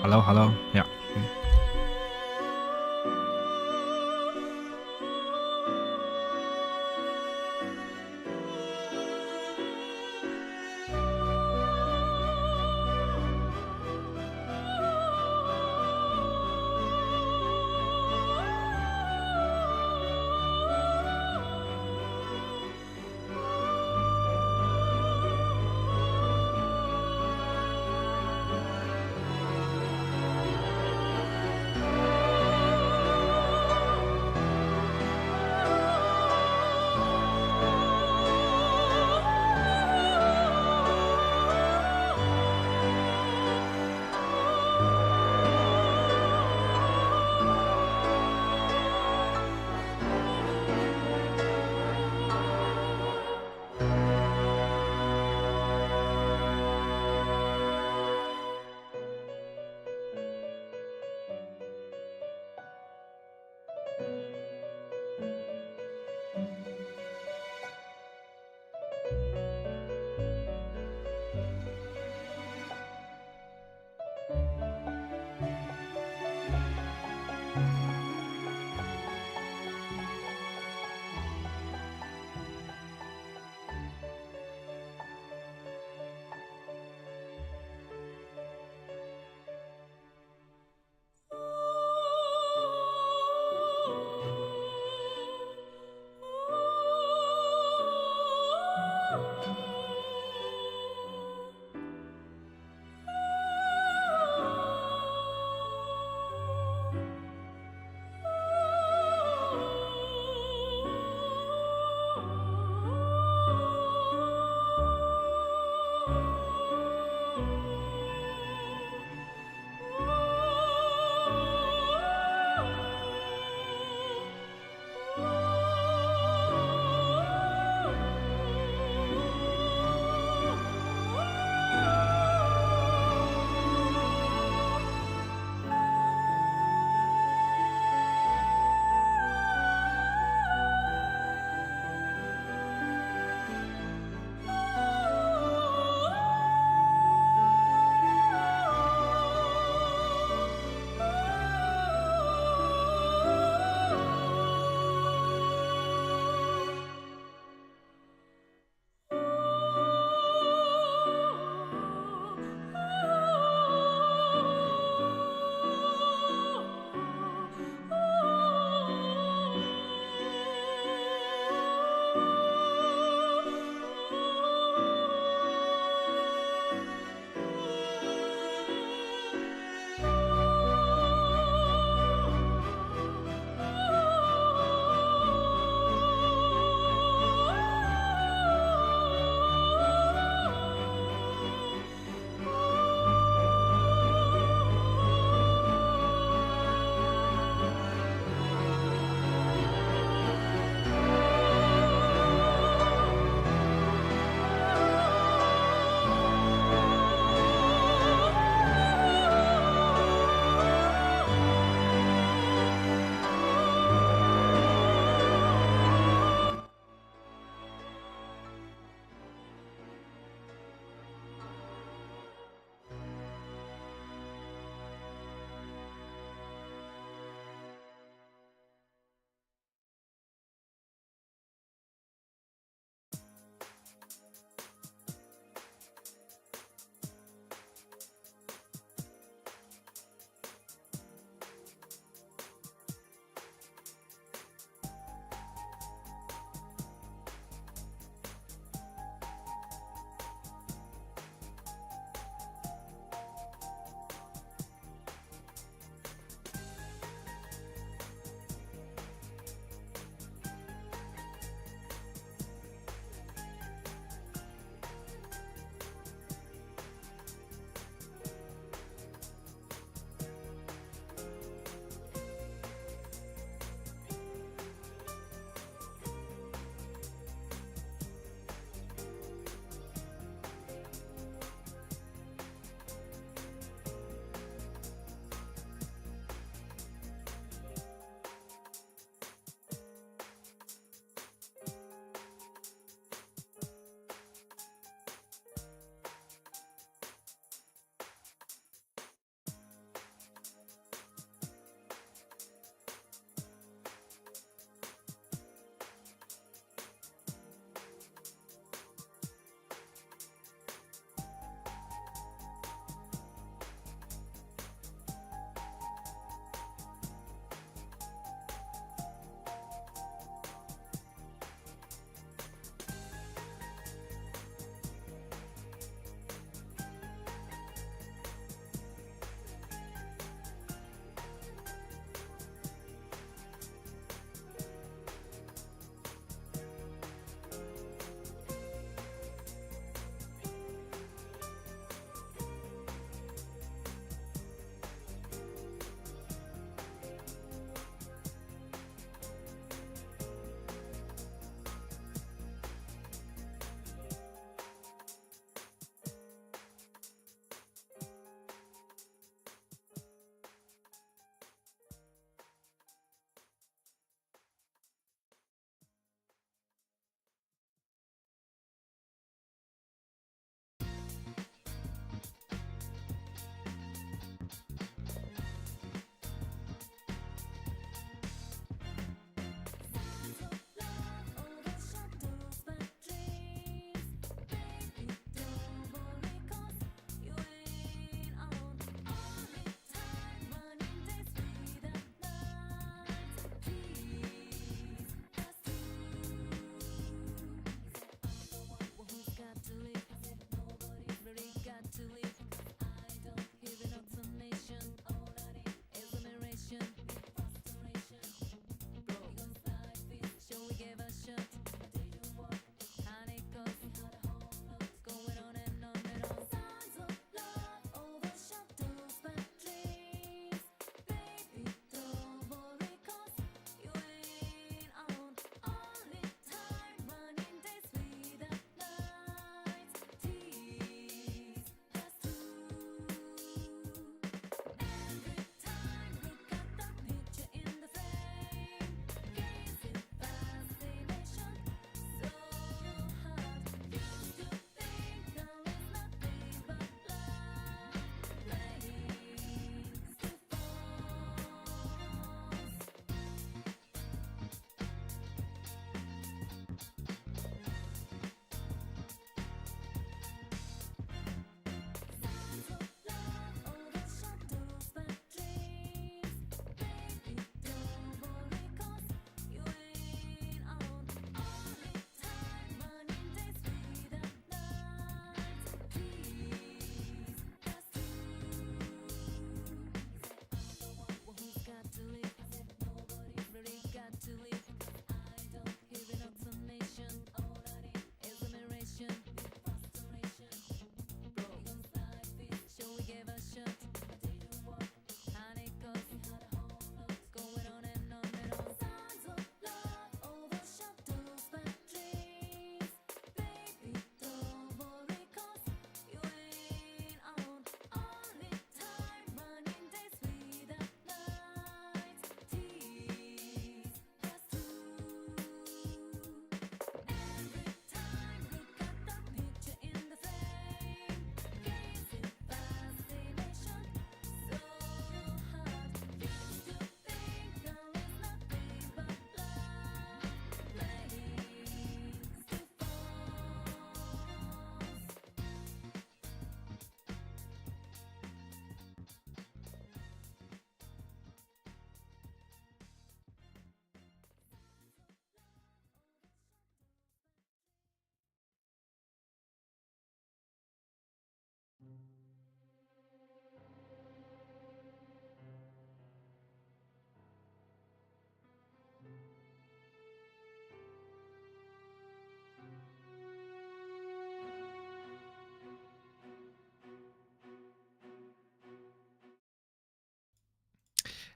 Hello, hello. Ja.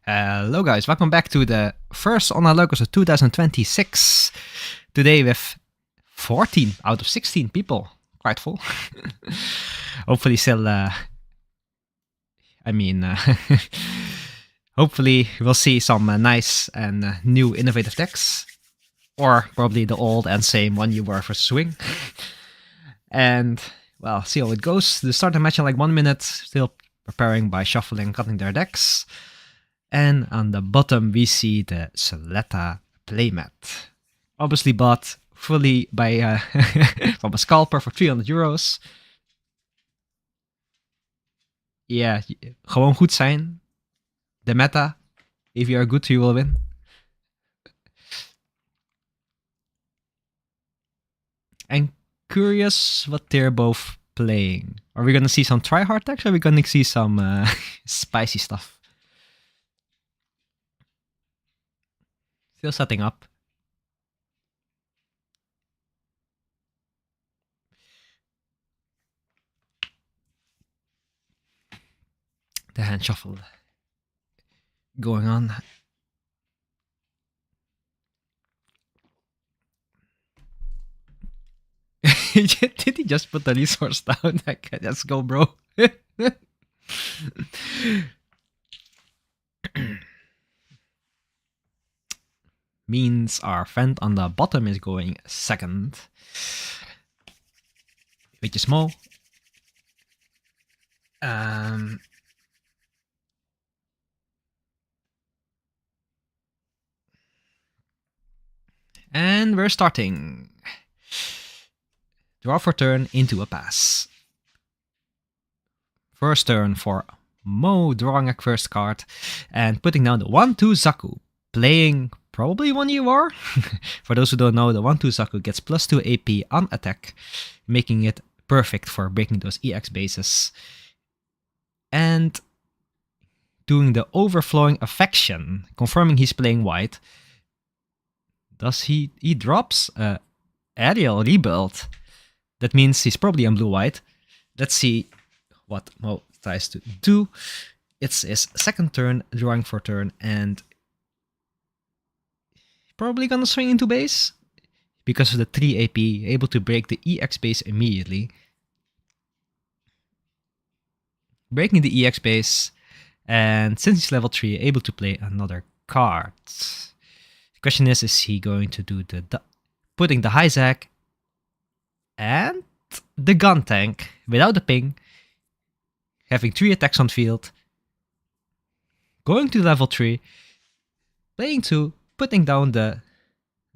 Hello guys, welcome back to the first online locals of 2026. Today with 14 out of 16 people. Quite full. Hopefully still, hopefully we'll see some nice and new innovative decks. Or probably the old and same one you were for swing. And, well, see how it goes. The start the match in like 1 minute, still preparing by shuffling, cutting their decks. And on the bottom, we see the Soletta playmat. Obviously bought fully by from a scalper for €300. Ja, gewoon goed zijn. De meta. If you are good, you will win. I'm curious what they're both playing. Are we gonna see some try-hard decks or are we gonna see some spicy stuff? Still setting up. The hand shuffle going on. Did he just put the resource down? Okay, let's go, bro. Means our friend on the bottom is going second. Beetje small. And we're starting. Draw for turn into a pass. First turn for Mo, drawing a first card and putting down the 1-2 Zaku, playing probably 1 UR. For those who don't know, the 1-2 Zaku gets +2 AP on attack, making it perfect for breaking those EX bases. And doing the overflowing affection, confirming he's playing white. Does he drops a aerial rebuild. That means he's probably on blue-white. Let's see what Mo tries to do. It's his second turn, drawing for turn, and probably gonna swing into base because of the 3 AP, able to break the EX base immediately. Breaking the EX base, and since he's level 3, able to play another card. The question is he going to do the putting the Hyzak and the gun tank without the ping, having 3 attacks on field, going to level 3, playing 2, putting down the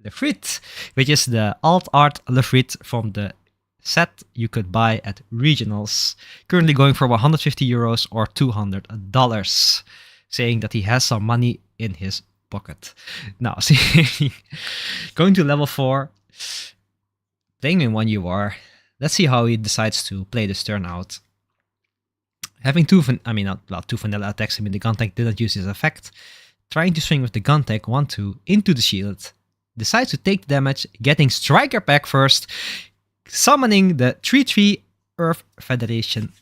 Lefrit, which is the alt art Lefrit from the set you could buy at regionals, currently going for €150 or $200, saying that he has some money in his pocket. Now, see, going to level 4, playing in 1 UR. Let's see how he decides to play this turn out. Having two vanilla attacks, the gun tank didn't use his effect. Trying to swing with the gun tank 1-2 into the shield. Decides to take the damage, getting Striker back first, summoning the 3-3 Earth Federation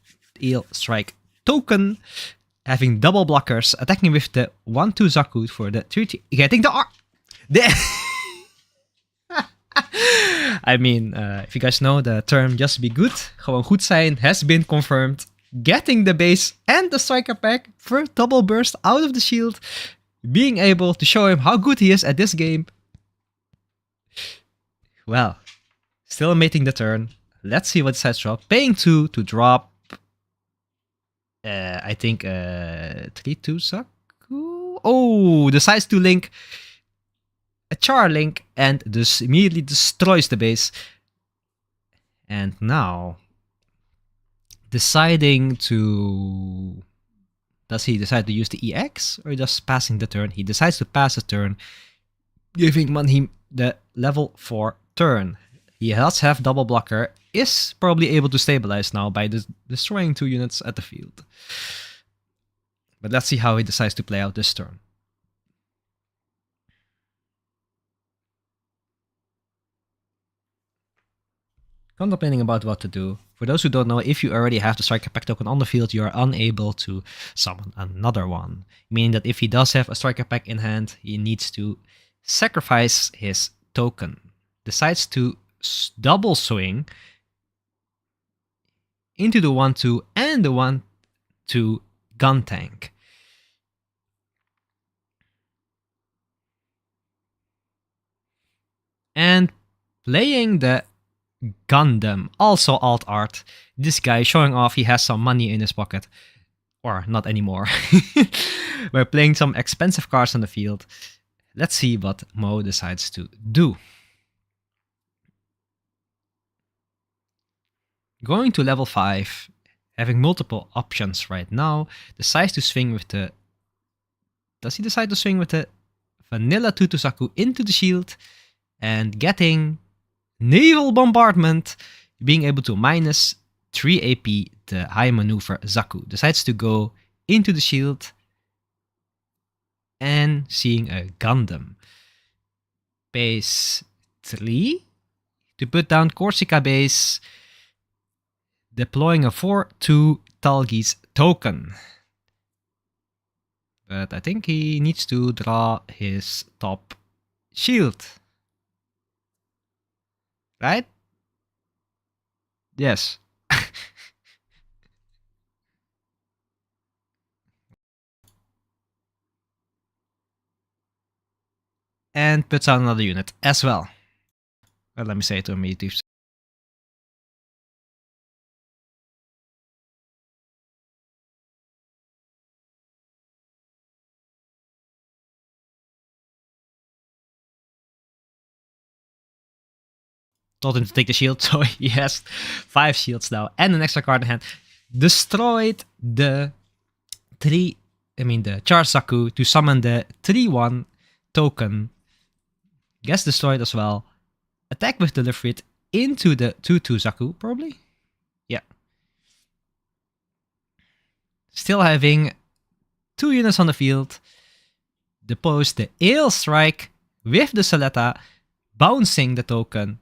Eel Strike token, having double blockers, attacking with the 1-2 Zaku for the 3-3, getting the R. If you guys know the term just be good, gewoon goed zijn has been confirmed. Getting the base and the striker pack for double burst out of the shield, being able to show him how good he is at this game. Well, still mating the turn. Let's see what sets drop. Paying 2 to drop, I think 3-2 Zaku. Oh, decides to link a Char Link and just immediately destroys the base. And now, deciding to... Does he decide to use the EX or just passing the turn? He decides to pass the turn, giving Manheim the level 4 turn. He does have double blocker, is probably able to stabilize now by destroying 2 units at the field. But let's see how he decides to play out this turn. Contemplating about what to do. For those who don't know, if you already have the striker pack token on the field, you are unable to summon another one. Meaning that if he does have a striker pack in hand, he needs to sacrifice his token. Decides to double swing into the 1-2 and the 1-2 gun tank. And playing the Gundam, also alt art. This guy showing off he has some money in his pocket. Or not anymore. We're playing some expensive cards on the field. Let's see what Mo decides to do. Going to level 5, having multiple options right now, decides to swing with the... Does he decide to swing with the Vanilla Tutusaku into the shield and getting Naval Bombardment, being able to minus 3 AP the high maneuver Zaku. Decides to go into the shield and seeing a Gundam. Base 3 to put down Corsica base, deploying a 4-2 Talgis token. But I think he needs to draw his top shield. Right? Yes. And puts out another unit as well. Well, let me say it to him. Told him to take the shield, so he has 5 shields now and an extra card in hand. Destroyed the Charge Zaku to summon the 3-1 token. Gets destroyed as well. Attack with Delivery It into the 2-2 Zaku, probably? Yeah. Still having 2 units on the field. Depose the Ale Strike with the Soletta, bouncing the token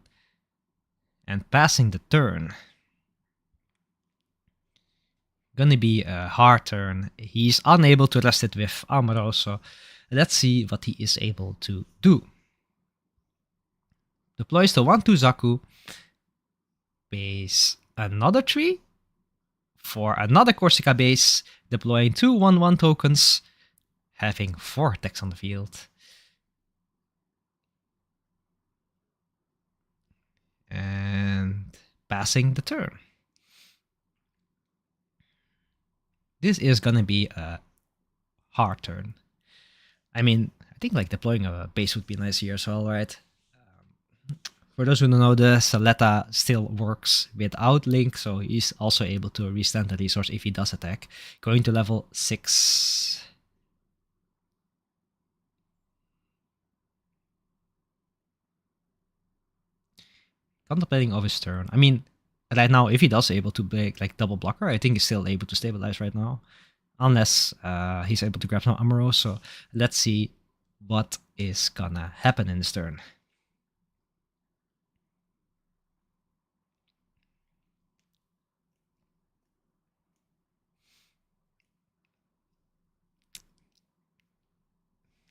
and passing the turn. Gonna be a hard turn. He's unable to rest it with Amoroso. Let's see what he is able to do. Deploys the 1-2 Zaku. Base another 3 for another Corsica base. Deploying 2 1-1 tokens. Having 4 attacks on the field. And passing the turn. This is gonna be a hard turn. I mean, I think like deploying a base would be nice here as well, right? For those who don't know, the Soletta still works without Link, so he's also able to restand the resource if he does attack. Going to level 6. Contemplating of his turn. I mean, right now, if he does able to break like double blocker, I think he's still able to stabilize right now. Unless he's able to grab some Amuro. So let's see what is gonna happen in this turn.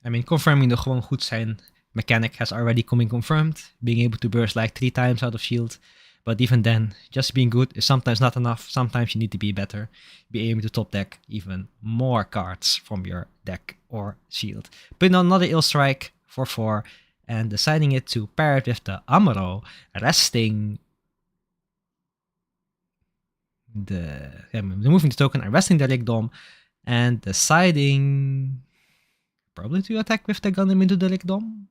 I mean, confirming de gewoon goed zijn mechanic has already been confirmed. Being able to burst like 3 times out of shield. But even then, just being good is sometimes not enough. Sometimes you need to be better. Be able to top deck even more cards from your deck or shield. Putting on another Ill Strike for 4 and deciding it to pair it with the Amuro, resting removing the token and resting the Rigdom, and deciding probably to attack with the Gundam into the Rigdom.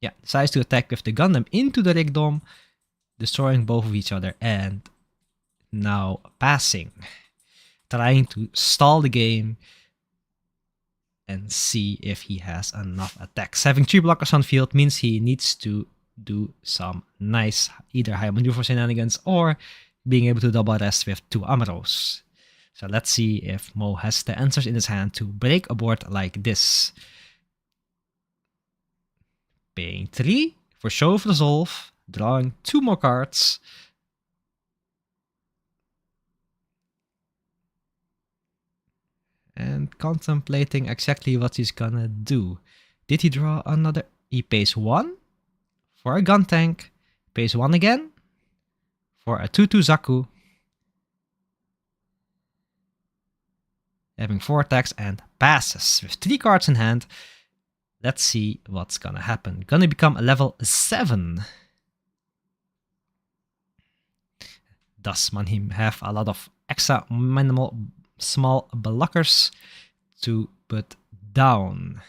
Yeah, decides to attack with the Gundam into the Rigdom, destroying both of each other, and now passing. Trying to stall the game and see if he has enough attacks. Having 3 blockers on field means he needs to do some nice either high maneuver shenanigans or being able to double rest with 2 Amuros. So let's see if Mo has the answers in his hand to break a board like this. paying 3 for Show of Resolve, drawing 2 more cards. And contemplating exactly what he's gonna do. Did he draw another? He pays 1 for a gun tank, pays 1 again for a 2/2 Zaku, having 4 attacks and passes with 3 cards in hand. Let's see what's gonna happen. Gonna become a level 7. Does Manhim have a lot of extra minimal small blockers to put down?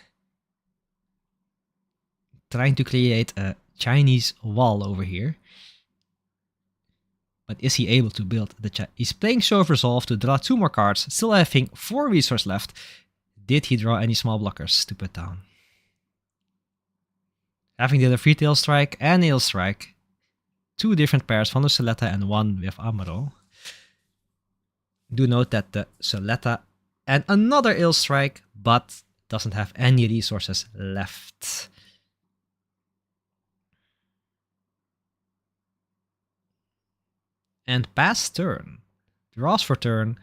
Trying to create a Chinese wall over here. But is he able to build the He's playing Show of Resolve to draw 2 more cards, still having 4 resources left. Did he draw any small blockers to put down? Having the other Free Tail Strike and Nail Strike. 2 different pairs from the Soletta and 1 with Amaro. Do note that the Soletta and another Ill Strike, but doesn't have any resources left. And pass turn. Draws for turn.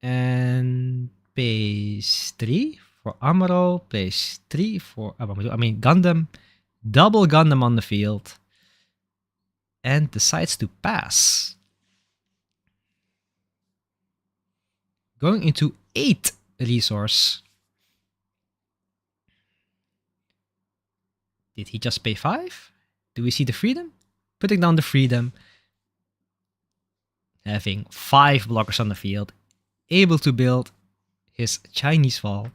And pays 3 for Amaro. Pays 3 for Gundam. Double Gundam on the field. And decides to pass. Going into 8 resource. Did he just pay 5? Do we see the freedom? Putting down the freedom. Having 5 blockers on the field. Able to build his Chinese wall.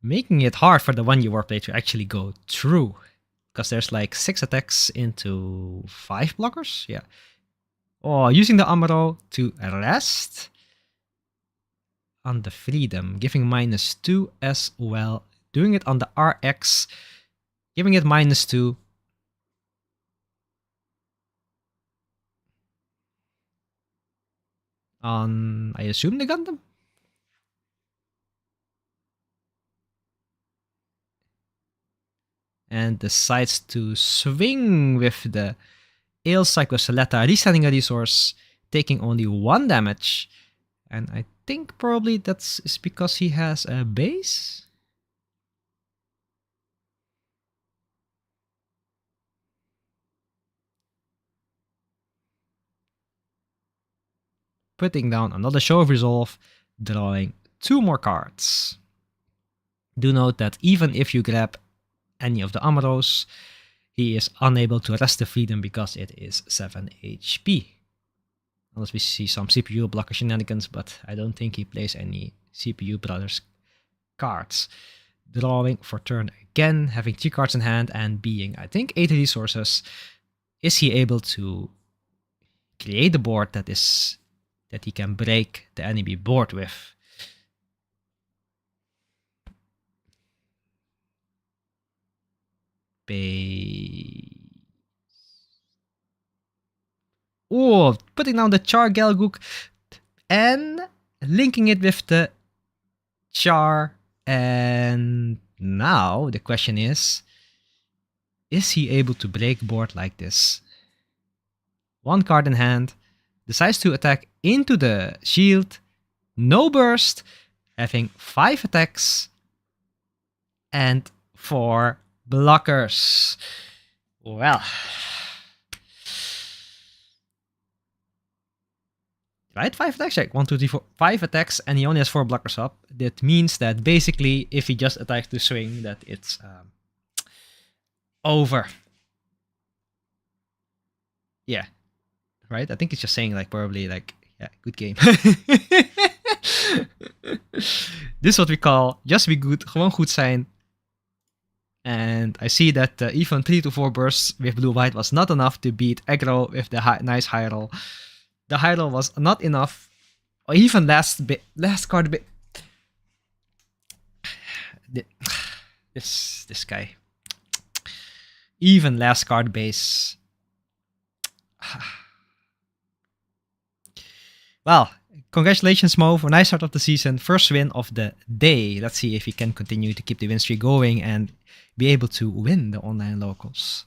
Making it hard for the 1U Warplay to actually go through. Because there's like 6 attacks into 5 blockers. Yeah. Oh, using the Amaro to rest on the freedom. Giving -2 as well. Doing it on the RX. Giving it -2. On, I assume, the Gundam? And decides to swing with the Ale Cyclo Soletta, resetting a resource, taking only 1 damage. And I think probably that's because he has a base? Putting down another Show of Resolve, drawing 2 more cards. Do note that even if you grab any of the Amaros, he is unable to rest the freedom because it is 7 HP. Unless we see some CPU blocker shenanigans, but I don't think he plays any CPU brothers cards. Drawing for turn again, having 3 cards in hand and being, I think, 8 resources. Is he able to create a board that he can break the enemy board with? Oh, putting down the Char Gelgook and linking it with the Char. And now the question is he able to break board like this? 1 card in hand, decides to attack into the shield, no burst, having 5 attacks and 4 blockers. Well, right? 5 attacks, check. 1, 2, 3, 4, 5 attacks, and he only has 4 blockers up. That means that basically, if he just attacks to swing, that it's over. Yeah, right? I think it's just saying, like, probably, like, yeah, good game. This is what we call just be good, gewoon goed zijn. And I see that even 3 to 4 bursts with blue-white was not enough to beat aggro with the nice high roll. The high roll was not enough. Or even last card bit. This guy. Even last card base. Well, Congratulations, Mo, for a nice start of the season. First win of the day. Let's see if he can continue to keep the win streak going and be able to win the online locals.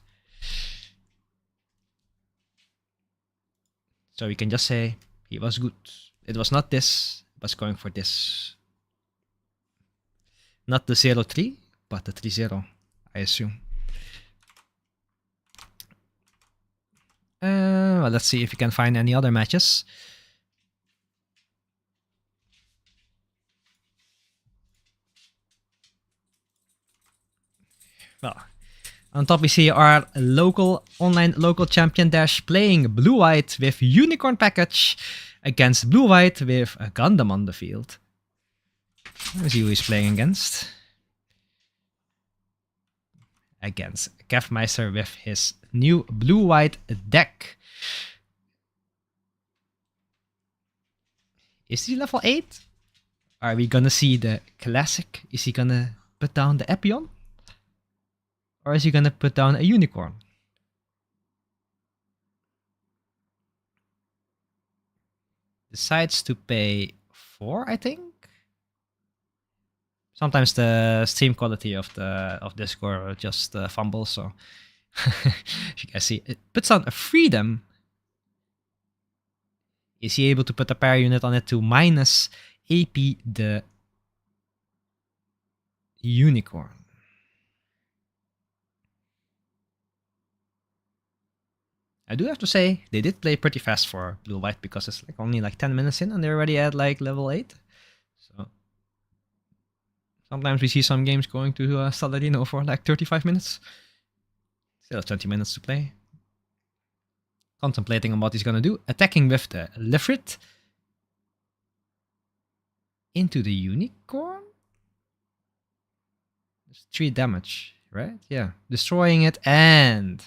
So we can just say he was good. It was not this, it was going for this. Not the 0-3, but the 3-0, I assume. Well, let's see if we can find any other matches. Well, on top we see our online local champion Dash playing blue-white with Unicorn package against blue-white with a Gundam on the field. Let's see who he's playing against. Against Kevmeister with his new blue-white deck. Is he level 8? Are we gonna see the classic? Is he gonna put down the Epion? Or is he gonna put down a Unicorn? Decides to pay 4, I think. Sometimes the stream quality of Discord just fumbles, so you guys see it puts on a freedom. Is he able to put a para unit on it to minus AP the Unicorn? I do have to say, they did play pretty fast for blue-white because it's like only like 10 minutes in and they're already at like level 8. So sometimes we see some games going to Saladino for like 35 minutes. Still have 20 minutes to play. Contemplating on what he's gonna do. Attacking with the Lifrit. Into the Unicorn? There's 3 damage, right? Yeah. Destroying it and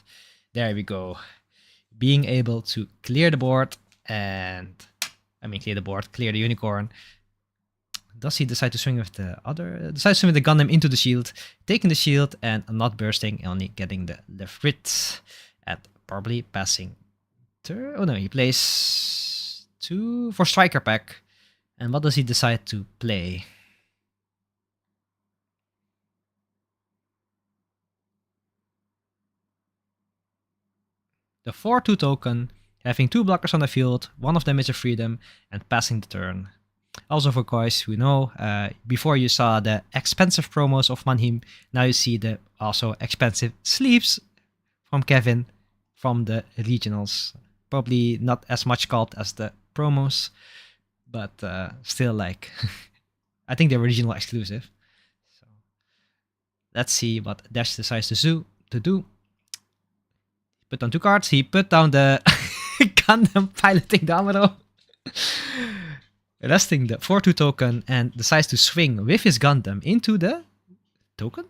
there we go. Being able to clear the board and... clear the Unicorn. Does he decide to swing with the other? Decides to swing with the Gundam into the shield, taking the shield and not bursting, only getting the Lifrit and probably passing turn. Oh no, he plays 2 for Striker Pack. And what does he decide to play? The 4-2 token, having 2 blockers on the field, 1 of them is a freedom, and passing the turn. Also for guys who know, before you saw the expensive promos of Manhim, now you see the also expensive sleeves from Kevin from the regionals. Probably not as much sculpt as the promos, but still like, I think they're regional exclusive. So let's see what Dash decides to do. Put down 2 cards. He put down the Gundam piloting Damaro. Resting the 4-2 token and decides to swing with his Gundam into the token?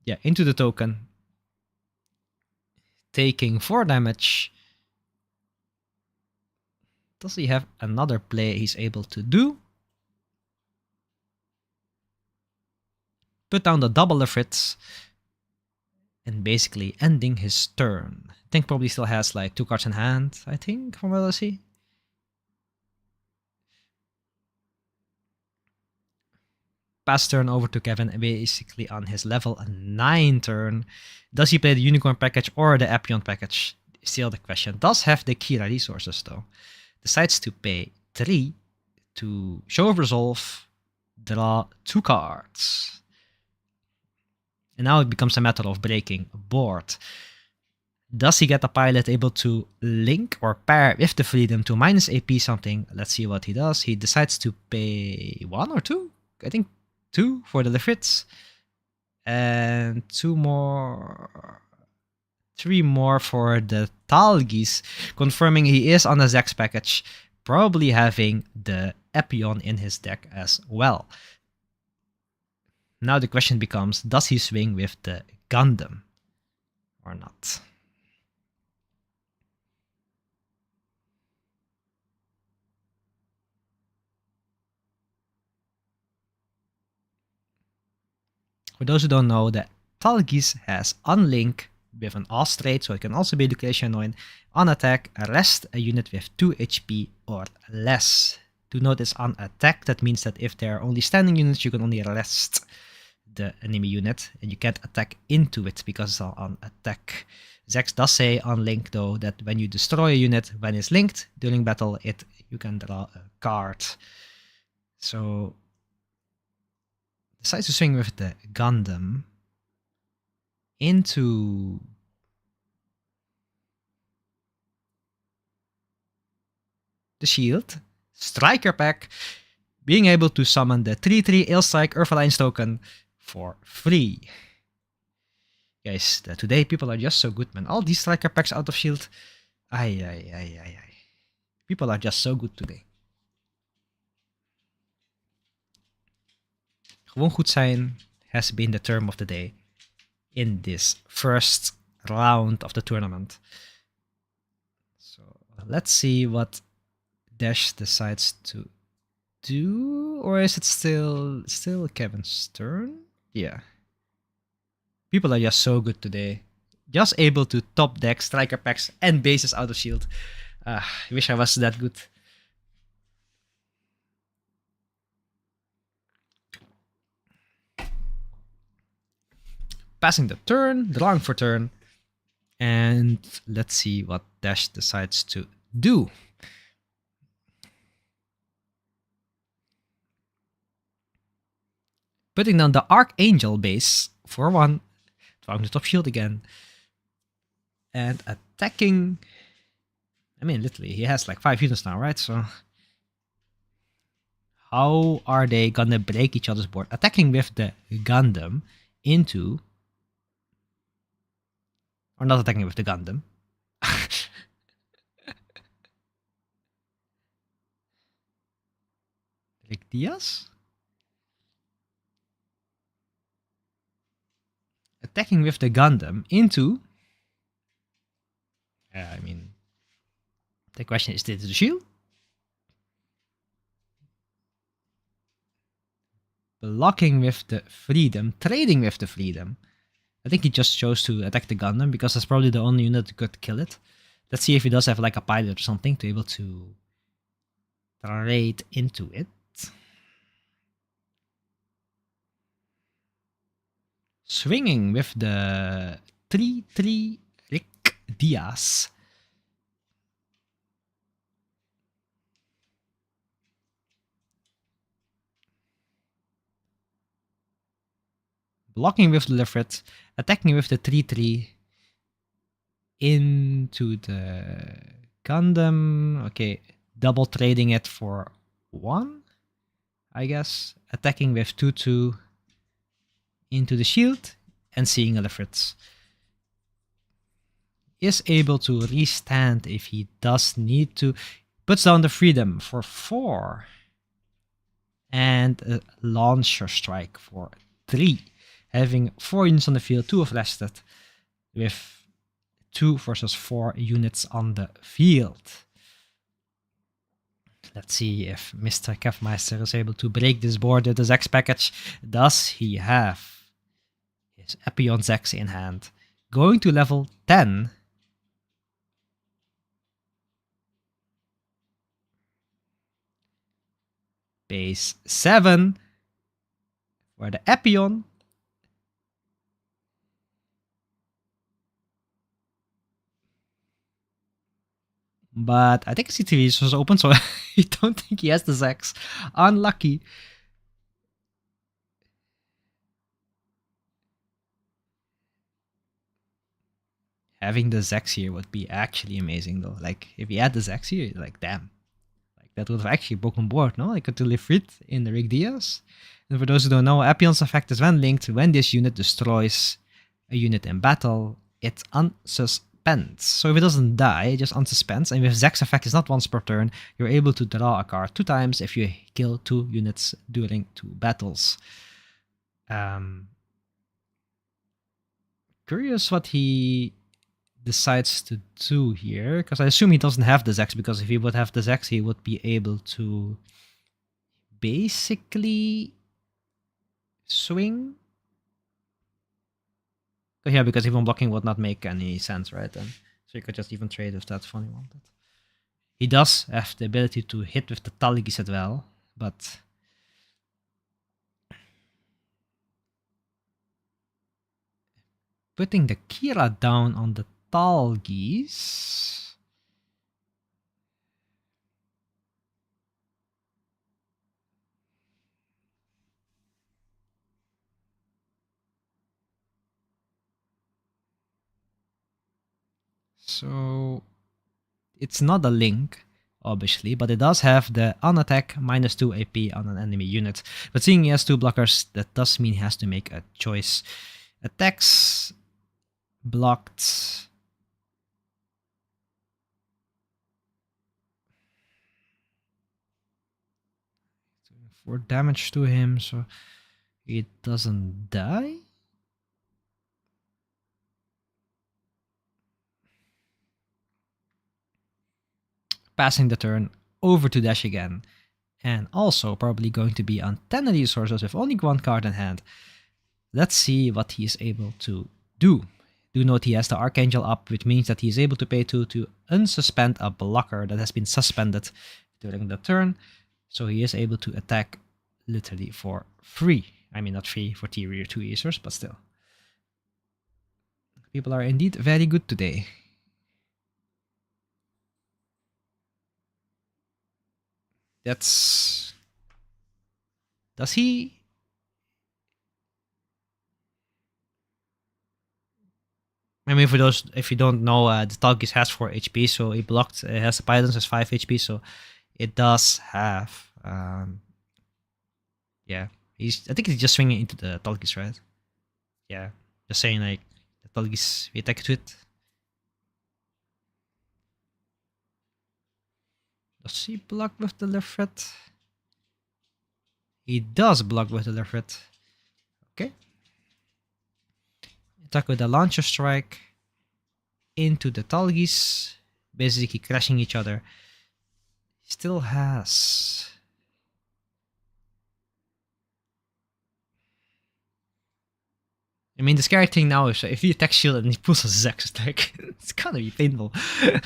Yeah, into the token. Taking 4 damage. Does he have another play he's able to do? Put down the double Lifrits. And basically ending his turn. I think probably still has like 2 cards in hand, I think, from what I see. Pass turn over to Kevin, basically on his level 9 turn. Does he play the Unicorn package or the Epion package? Still the question. Does have the Kira resources though. Decides to pay 3 to show of resolve, draw 2 cards. And now it becomes a matter of breaking a board. Does he get a pilot able to link or pair with the freedom to minus AP something? Let's see what he does. He decides to pay 1 or 2? I think 2 for the Lifrits. And 3 more for the Talgis, confirming he is on a Zex package, probably having the Epion in his deck as well. Now the question becomes, does he swing with the Gundam or not? For those who don't know, the Talgis has unlink with an Ostrate, so it can also be Education Anoin. On attack, arrest a unit with 2 HP or less. Do note it's on attack. That means that if there are only standing units, you can only arrest the enemy unit, and you can't attack into it because it's on attack. Zex does say on link though that when you destroy a unit, when it's linked during battle, you can draw a card. So decides to swing with the Gundam into the shield, striker pack, being able to summon the 3/3 Ailstrike Earth Alliance token for free. Guys, today people are just so good, man. All these striker packs out of shield. Ay. People are just so good today. Gewoon goed zijn has been the term of the day in this first round of the tournament. So let's see what Dash decides to do, or is it still Kevin's turn? Yeah. People are just so good today. Just able to top deck striker packs and bases out of shield. I wish I was that good. Passing the turn, drawing for turn, and let's see what Dash decides to do. Putting down the Archangel base for 1, drawing the top shield again, and attacking. I mean, literally, he has like 5 units now, right? So how are they gonna break each other's board? Attacking with the Gundam into, or not attacking with the Gundam. Like Diaz? Attacking with the Gundam into. I mean, the question is, did it the shield? Blocking with the Freedom, trading with the Freedom. I think he just chose to attack the Gundam because that's probably the only unit that could kill it. Let's see if he does have like a pilot or something to be able to trade into it. Swinging with the 3/3 Rick Diaz. Blocking with the Lifrit, attacking with the 3/3 into the Gundam. Okay, double trading it for 1, I guess. Attacking with 2/2 into the shield and seeing a Lifrit. Is able to restand if he does need to. Puts down the Freedom for 4. And a Launcher Strike for 3. Having 4 units on the field, 2 have rested, with 2 versus 4 units on the field. Let's see if Mr. Kevmeister is able to break this board with his X package. Does he have his Epion Zex in hand? Going to level 10. Base 7 for the Epion. But I think CTV was open, so I don't think he has the Zex. Unlucky. Having the Zex here would be actually amazing, though. Like, if he had the Zex here, like, damn. Like, that would have actually broken board, no? I could live it in the Rick Diaz. And for those who don't know, Epion's effect is when linked, when this unit destroys a unit in battle, it unsuspends. So if it doesn't die, it just unsuspends. And with Zex effect is not once per turn, you're able to draw a card 2 times if you kill 2 units during 2 battles. Curious what he decides to do here, because I assume he doesn't have the Zex, because if he would have the Zex, he would be able to basically swing. Oh, yeah, because even blocking would not make any sense, right? Then so you could just even trade if that's what you wanted. He does have the ability to hit with the Talgis as well, but putting the Kira down on the Talgis. So it's not a link, obviously, but it does have the on attack -2 AP on an enemy unit. But seeing he has 2 blockers, that does mean he has to make a choice. Attacks blocked. 4 damage to him, so it doesn't die. Passing the turn over to dash again. And also probably going to be on 10 resources with only 1 card in hand. Let's see what he is able to do. Do note he has the Archangel up, which means that he is able to pay 2 to unsuspend a blocker that has been suspended during the turn. So he is able to attack literally for free. I mean, not free for tier 2 users, but still. People are indeed very good today. That's... Does he... I mean, for those, if you don't know, the Talgis has 4 HP, so he blocked, has the Pythons has 5 HP, so it does have, yeah, I think he's just swinging into the Talgis, right? Yeah, just saying, like, the Talgis, we attack to it. Does he block with the left foot? He does block with the left foot. Okay. Attack with the Launcher Strike into the Talgis, basically crashing each other. Still has... I mean, the scary thing now is if he attacks shield and he pulls a Zex attack, it's gonna be painful.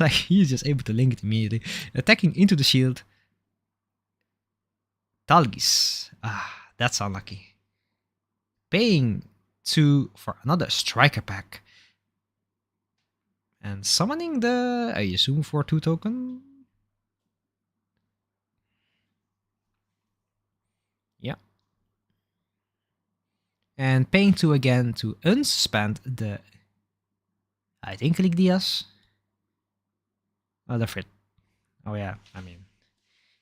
Like, he's just able to link it immediately. Attacking into the shield. Talgis. Ah, that's unlucky. Paying 2 for another striker pack. And summoning the, I assume, for 2 token. Yeah. And paying 2 again to unsuspend the, I think, Click Diaz. Oh, the Frit. Oh, yeah. I mean,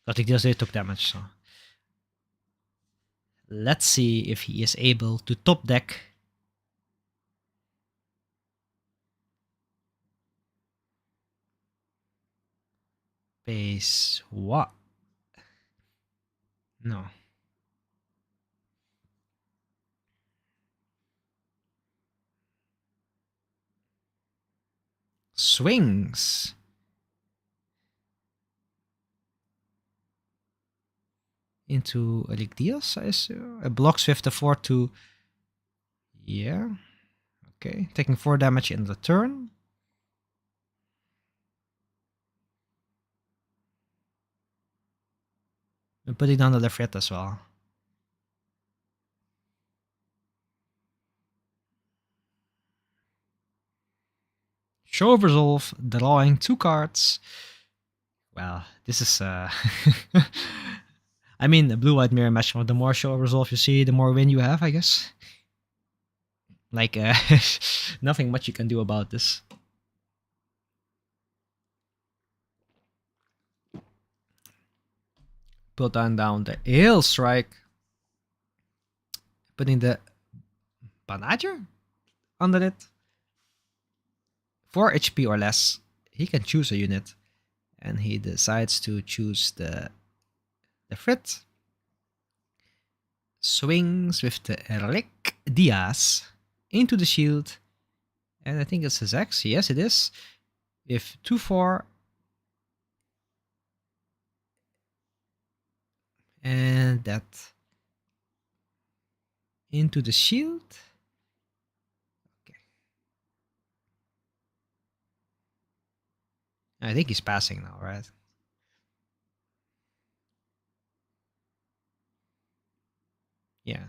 Click Diaz, they took damage, so. Let's see if he is able to top deck. Base what? No. Swings. Into Eligdios, I assume. Blocks with the 4-2. Yeah. Okay. Taking 4 damage in the turn. And putting down the left red as well. Show of Resolve, drawing 2 cards. Well, this is I mean, the blue-white mirror match, the more Show of Resolve you see, the more win you have, I guess. Like, nothing much you can do about this. Put down the Hail Strike. Putting the Banager under it. 4 HP or less. He can choose a unit. And he decides to choose the Frit. Swings with the Rick Diaz into the shield. And I think it's his X. Yes, it is. If 2-4. And that into the shield. Okay. I think he's passing now, right? Yeah.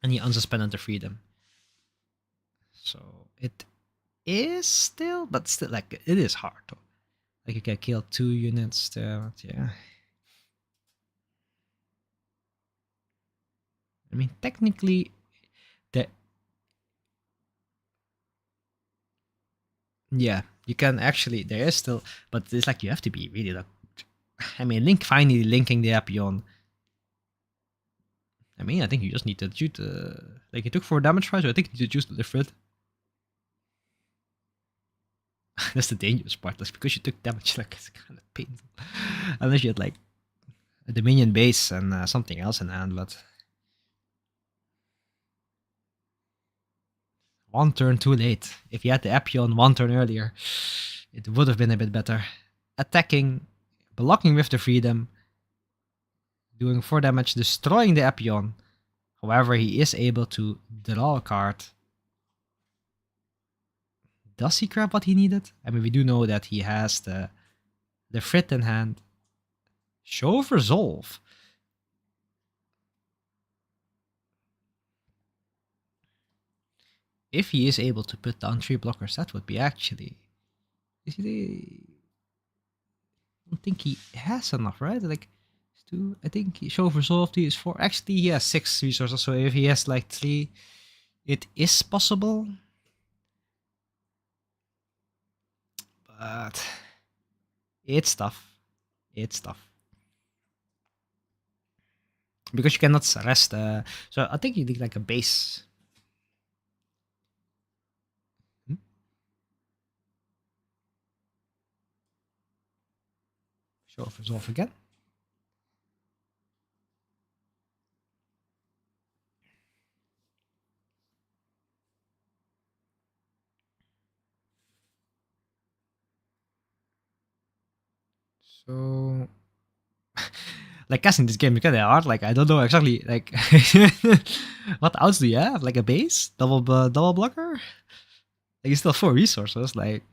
And he unsuspended the freedom. So it is still, but still, like, it is hard. Though. Like, you can kill 2 units there, but yeah. I mean, technically, the yeah, you can actually. There is still, but it's like you have to be really like. I mean, Link finally linking the Apion. I mean, I think you just need to shoot. Like, it took 4 damage, right? So I think you need to choose to live it. That's the dangerous part. That's because you took damage. Like, it's kind of painful. Unless you had like a Dominion base and something else in hand, but 1 turn too late. If you had the Apion 1 turn earlier, it would have been a bit better. Attacking, blocking with the freedom, doing 4 damage, destroying the Apion. However, he is able to draw a card. Does he grab what he needed? I mean, we do know that he has the Frit in hand. Show of Resolve. If he is able to put down 3 blockers, that would be actually... I don't think he has enough, right? Like, 2, I think Show of Resolve, he is 4. Actually, he has 6 resources, so if he has like 3, it is possible. But it's tough. It's tough. Because you cannot rest. So I think you need like a base. Show of Resolve again. So, like, casting this game is kind of hard. Like, I don't know exactly, like, what else do you have? Like a base? Double blocker? Like, you still have 4 resources. Like,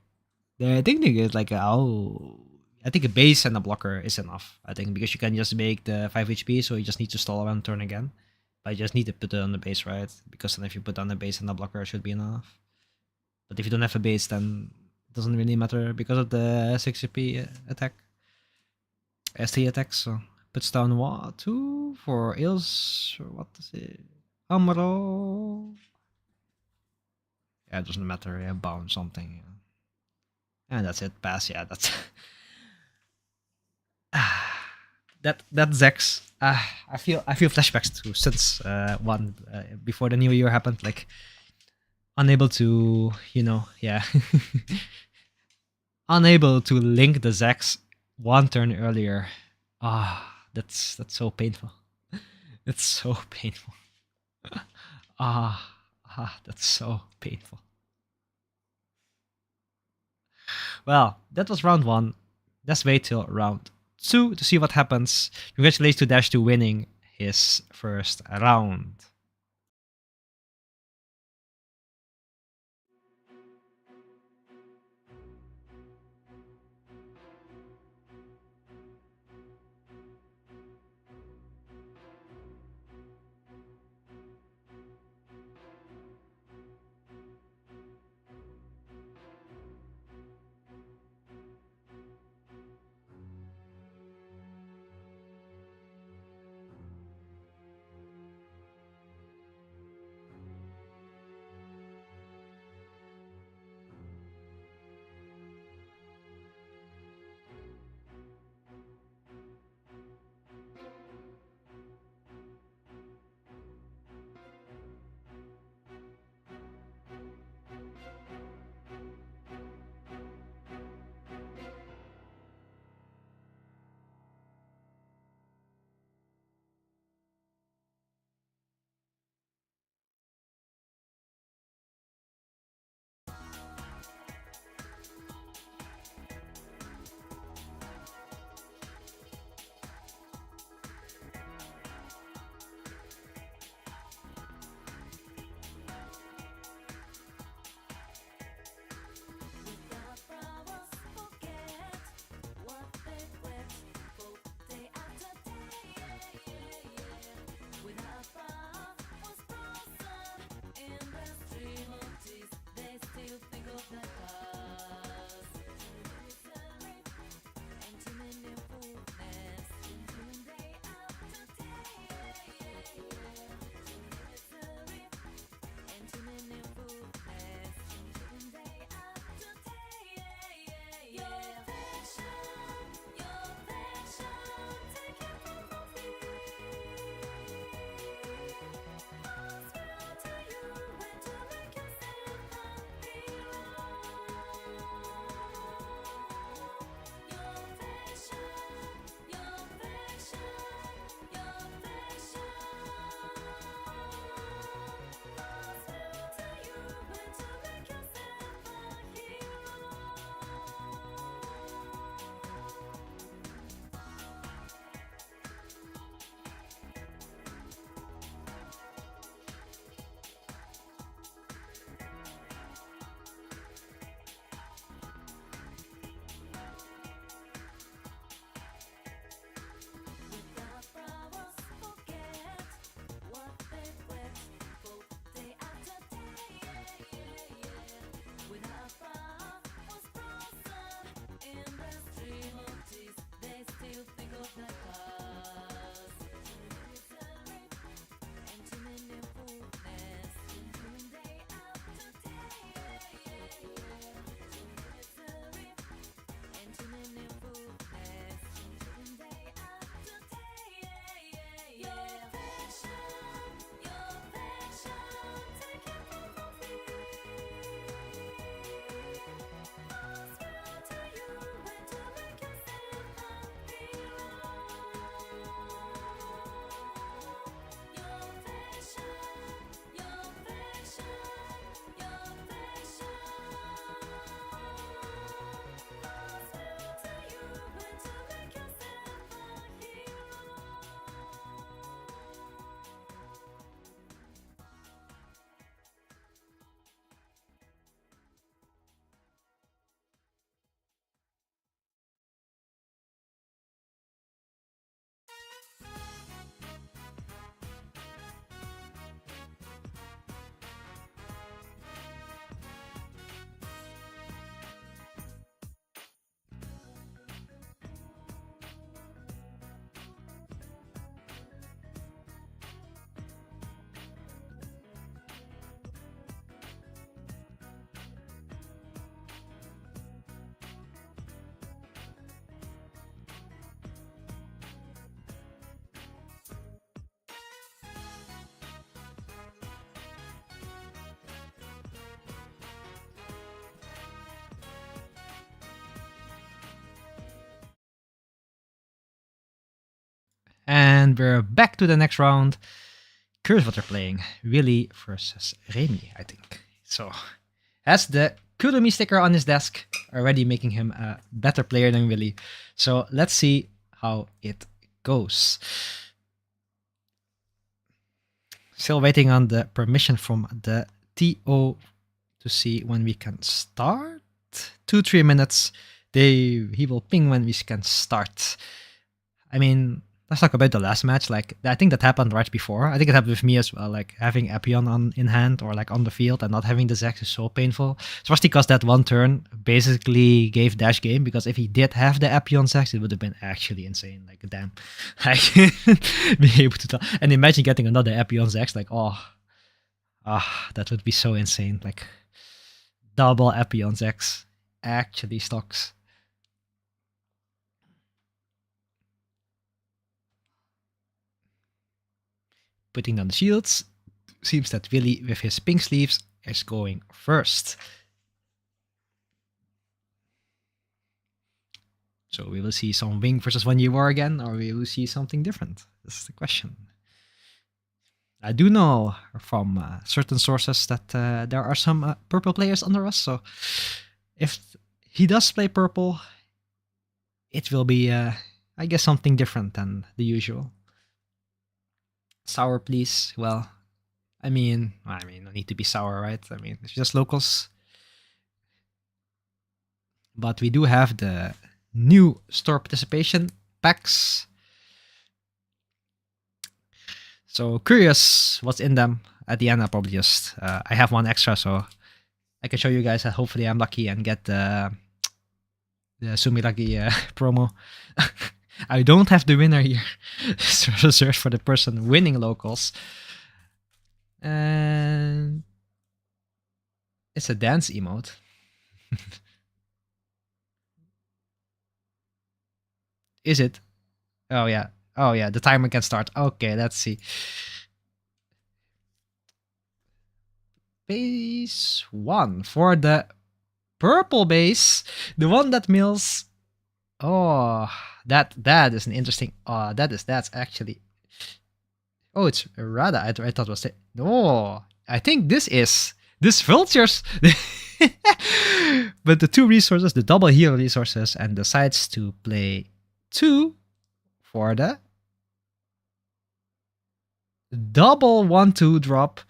the thing is, like, I think a base and a blocker is enough. I think because you can just make the 5 HP, so you just need to stall around turn again. But you just need to put it on the base, right? Because then if you put on the base and the blocker, it should be enough. But if you don't have a base, then it doesn't really matter because of the 6 HP attack. ST attacks, so puts down 1, 2 for Eels. What is it? Amro. Yeah, it doesn't matter. Yeah, bound something. Yeah. And that's it. Pass. Yeah, that's that Zex. I feel flashbacks to since one before the new year happened. Like unable to, yeah, unable to link the Zex 1 turn earlier. That's so painful. It's so painful. That's so painful. Well, that was round 1. Let's wait till round 2 to see what happens. Congratulations to Dash to winning his first round. And we're back to the next round. Curious what they're playing. Willy versus Remy, I think. So, has the Kurumi sticker on his desk, already making him a better player than Willy. So, let's see how it goes. Still waiting on the permission from the TO to see when we can start. 2-3 minutes. He will ping when we can start. I mean, let's talk about the last match. Like, I think that happened right before. I think it happened with me as well. Like, having Epion in hand or like on the field and not having the Zex is so painful. Especially because that one turn basically gave Dash game. Because if he did have the Epion Zex, it would have been actually insane. Like, damn. Like, be able to tell. And imagine getting another Epion Zex. Like, that would be so insane. Like, double Epion Zex actually stocks. Putting down the shields. Seems that Willy, with his pink sleeves, is going first. So we will see some Wing versus 1 Year War again, or we will see something different. This is the question. I do know from certain sources that there are some purple players under us, so if he does play purple, it will be, I guess, something different than the usual. Sour, please. Well, I mean, no need to be sour, right? I mean, it's just locals. But we do have the new store participation packs. So curious what's in them. At the end, I'll probably just I have one extra, so I can show you guys that hopefully I'm lucky and get the Sumiragi promo. I don't have the winner here. It's reserved for the person winning locals. And it's a dance emote. Is it? Oh yeah. Oh yeah, the timer can start. Okay, let's see. Base 1 for the purple base. The one that mills. Oh, that is an interesting. That's actually. Oh, it's Rada. I thought it was. No, I think this vultures. But the 2 resources, the double heal resources, and decides to play 2 for the double 1/2 drop.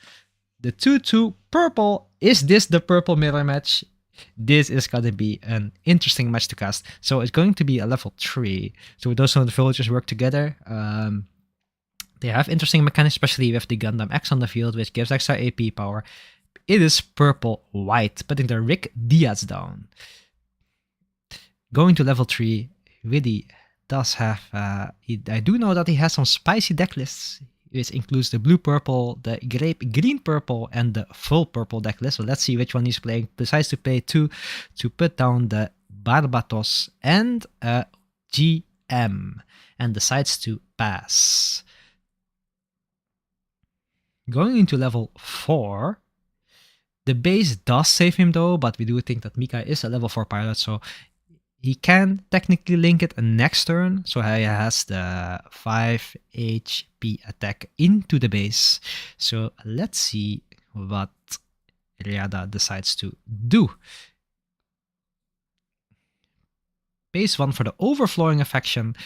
The 2/2 purple. Is this the purple mirror match? This is going to be an interesting match to cast. So it's going to be a level 3. So those two villagers work together. They have interesting mechanics, especially with the Gundam X on the field, which gives extra AP power. It is purple-white, putting the Rick Diaz down. Going to level 3, really does have... I do know that he has some spicy deck lists, which includes the blue-purple, the grape green-purple, and the full-purple deck list. So let's see which one he's playing. Decides to play 2 to put down the Barbatos and GM, and decides to pass. Going into level 4, the base does save him though, but we do think that Mika is a level 4 pilot, so he can technically link it next turn. So he has the 5 HP attack into the base. So let's see what Riada decides to do. Base 1 for the overflowing affection,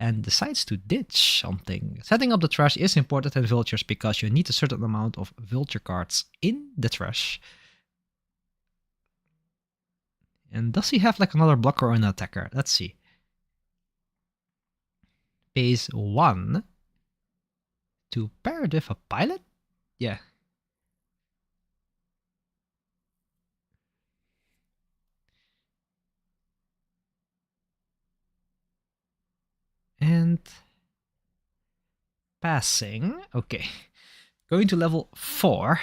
and decides to ditch something. Setting up the trash is important in vultures because you need a certain amount of vulture cards in the trash. And does he have like another blocker or an attacker? Let's see. Base 1 to pair it with a pilot? Yeah. And passing. Okay. Going to level 4.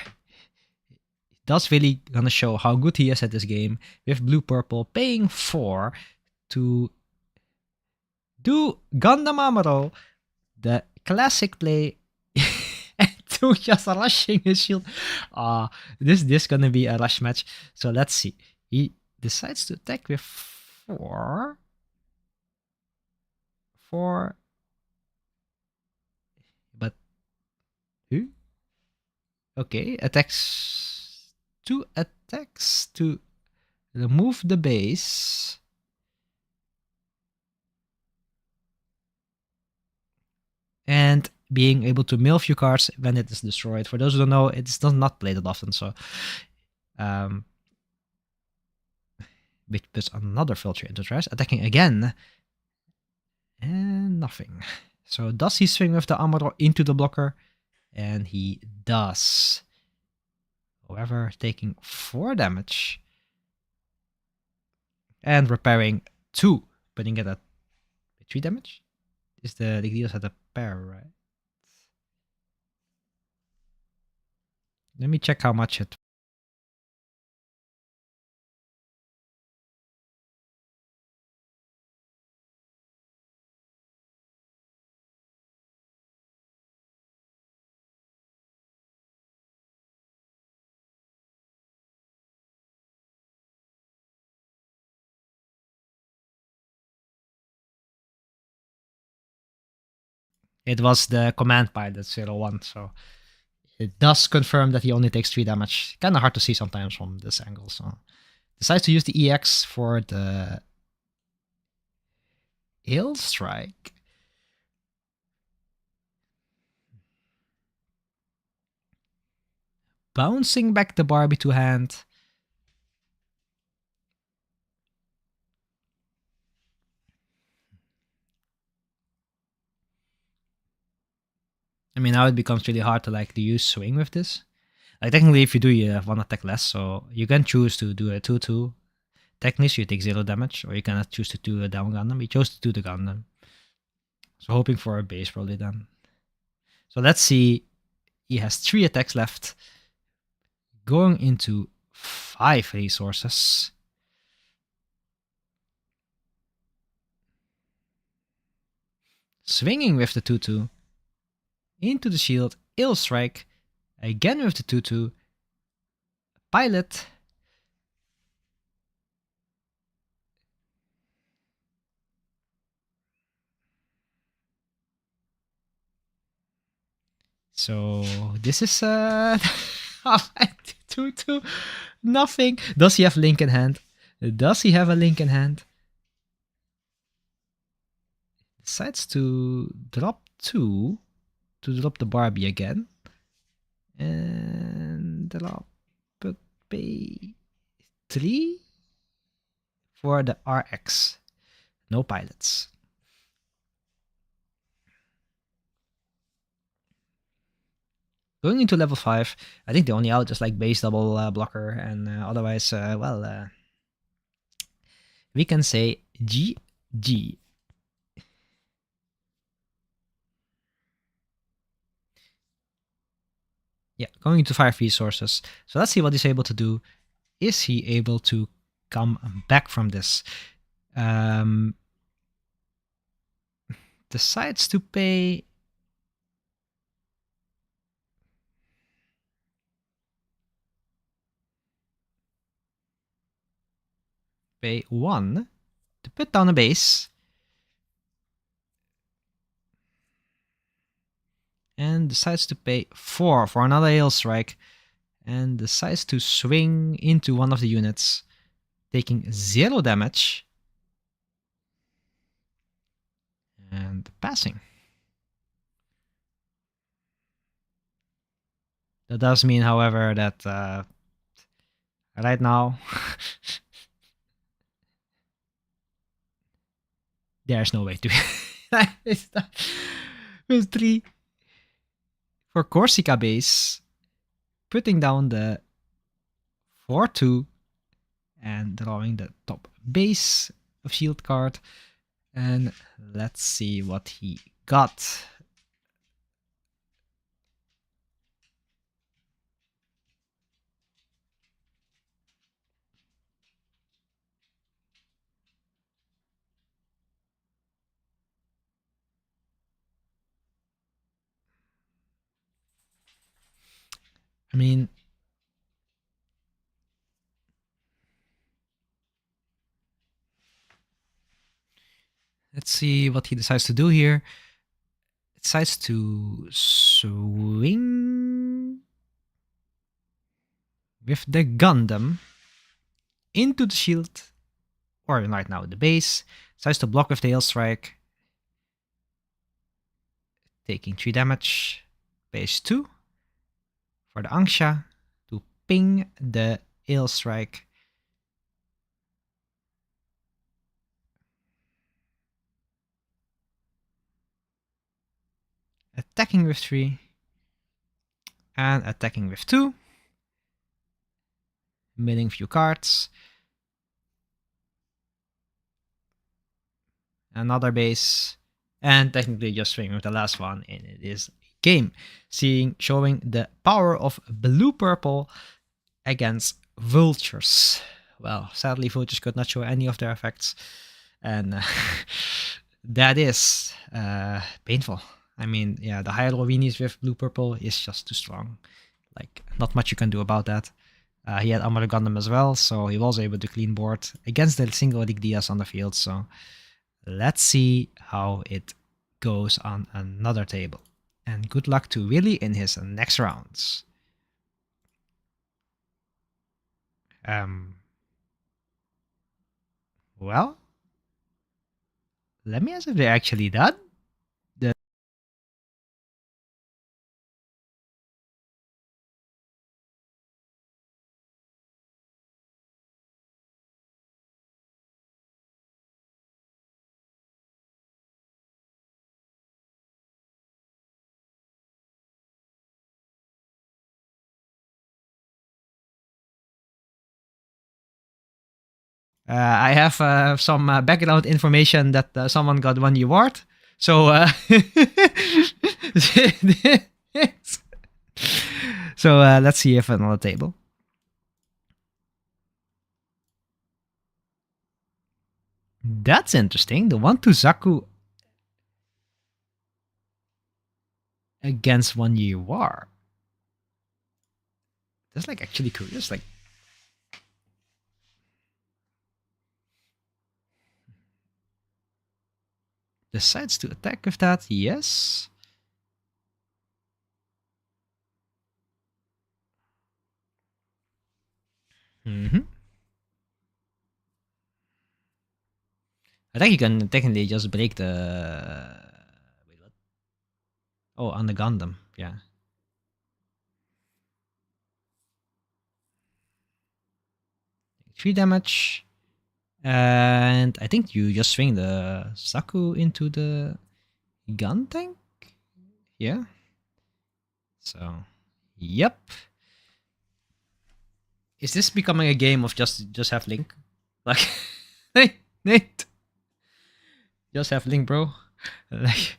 That's really gonna show how good he is at this game. With blue-purple paying 4 to do Gundam Amuro, the classic play, and to just rushing his shield. This gonna be a rush match. So let's see. He decides to attack with 4. Who? Okay, attacks. 2 attacks to remove the base. And being able to mill a few cards when it is destroyed. For those who don't know, it's not played that often, so which puts another filter into trash, attacking again. And nothing. So does he swing with the armor into the blocker? And he does. However, taking 4 damage. And repairing 2, putting it at 3 damage? Is the deals at a pair, right? Let me check how much it. It was the command pilot 01, so it does confirm that he only takes 3 damage. Kind of hard to see sometimes from this angle, so decides to use the EX for the Hail Strike. Bouncing back the Barbie to hand. I mean, now it becomes really hard to like use swing with this. Like technically, if you do, you have 1 attack less, so you can choose to do a 2/2. Technically, so you take 0 damage, or you can choose to do a down Gundam. He chose to do the Gundam, so hoping for a base probably then. So let's see. He has 3 attacks left, going into 5 resources. Swinging with the 2/2 into the shield, ill strike again with the 2/2. Pilot. So this is 2/2, nothing. Does he have Link in hand? Does he have a Link in hand? Decides to drop 2 to drop the Barbie again. And drop pay 3 for the RX. No pilots. Going into level 5, I think the only out is like base double blocker, and otherwise, we can say GG. Yeah, going into 5 resources. So let's see what he's able to do. Is he able to come back from this? Decides to pay pay 1 to put down a base. And decides to pay 4 for another hail strike. And decides to swing into one of the units, taking 0 damage. And passing. That does mean, however, that right now there's no way to with 3 for Corsica base, putting down the 4/2 and drawing the top base of shield card. And let's see what he got. I mean, let's see what he decides to do here. It decides to swing with the Gundam into the shield, or right now the base. Decides to block with the Hail Strike, taking 3 damage. Base 2 for the Angsha to ping the Hail Strike. Attacking with 3 and attacking with 2. Milling few cards. Another base, and technically just swing with the last one, and it is game. Showing the power of blue-purple against vultures. Well, sadly, vultures could not show any of their effects, and that is painful. I mean, yeah, the high roll Weenies with blue-purple is just too strong. Like, not much you can do about that. He had Armored Gundam as well, so he was able to clean board against the single Elite Diaz on the field, so let's see how it goes on another table. And good luck to Willy in his next rounds. Well, let me ask if they're actually done. I have some background information that someone got 1 award. So, so let's see if another table. That's interesting. The 1-2 Zaku against 1 Year War. That's like actually curious. Like, decides to attack with that. Yes. Mm-hmm. I think you can technically just break the. Wait, what? Oh, on the Gundam. Yeah. Three damage. And I think you just swing the Saku into the gun tank. Yeah. So, yep. Is this becoming a game of just have Link? Like, hey, Nate, just have Link, bro. Like,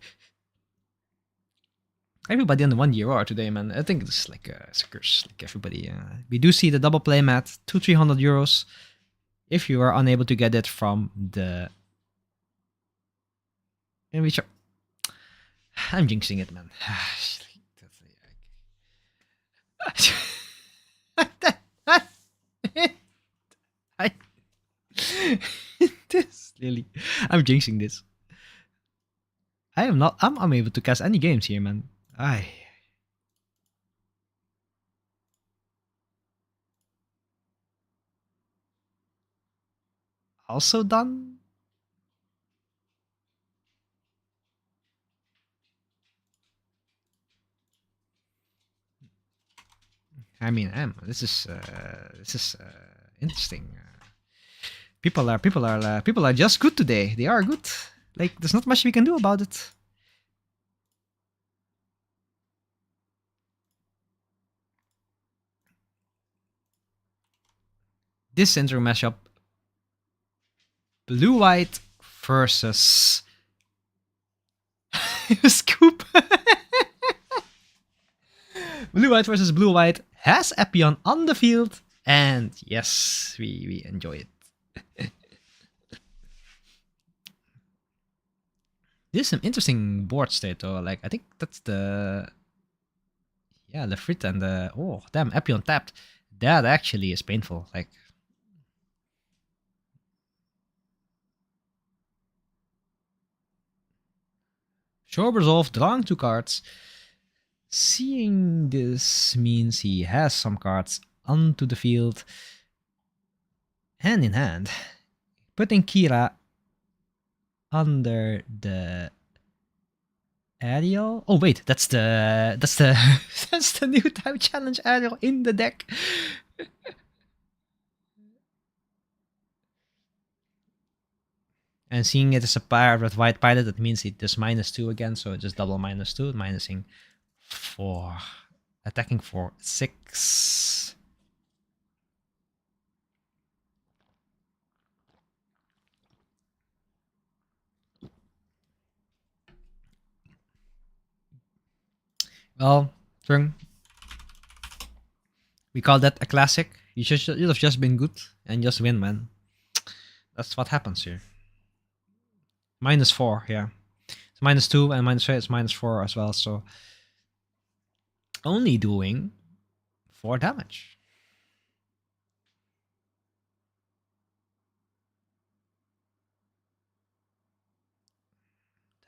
everybody on the 1 year are today, man. I think it's like a curse. Like everybody, we do see the double play mat, 200-300 euros. If you are unable to get it from the, and we I'm jinxing it, man. This Lily, I'm jinxing this. I am not. I'm unable to cast any games here, man. Also done. I mean, this is interesting. People are just good today. They are good. Like, there's not much we can do about it. This intro mashup: blue white versus Scoop. Blue white versus blue white has Epion on the field, and yes, we enjoy it. This is some interesting board state though. Like, I think that's the Lefrit and the damn Epion tapped. That actually is painful. Like, show resolve, drawing 2 cards. Seeing this means he has some cards onto the field hand in hand, putting Kira under the aerial. Oh wait, that's the that's the new type challenge aerial in the deck. And seeing it as a pair with white pilot, that means it does -2 again, so it just double -2, minusing 4, attacking for 6. Well, Trung, we call that a classic. You'd have just been good and just win, man. That's what happens here. -4, yeah. It's -2 and -3 is -4 as well, so only doing 4 damage.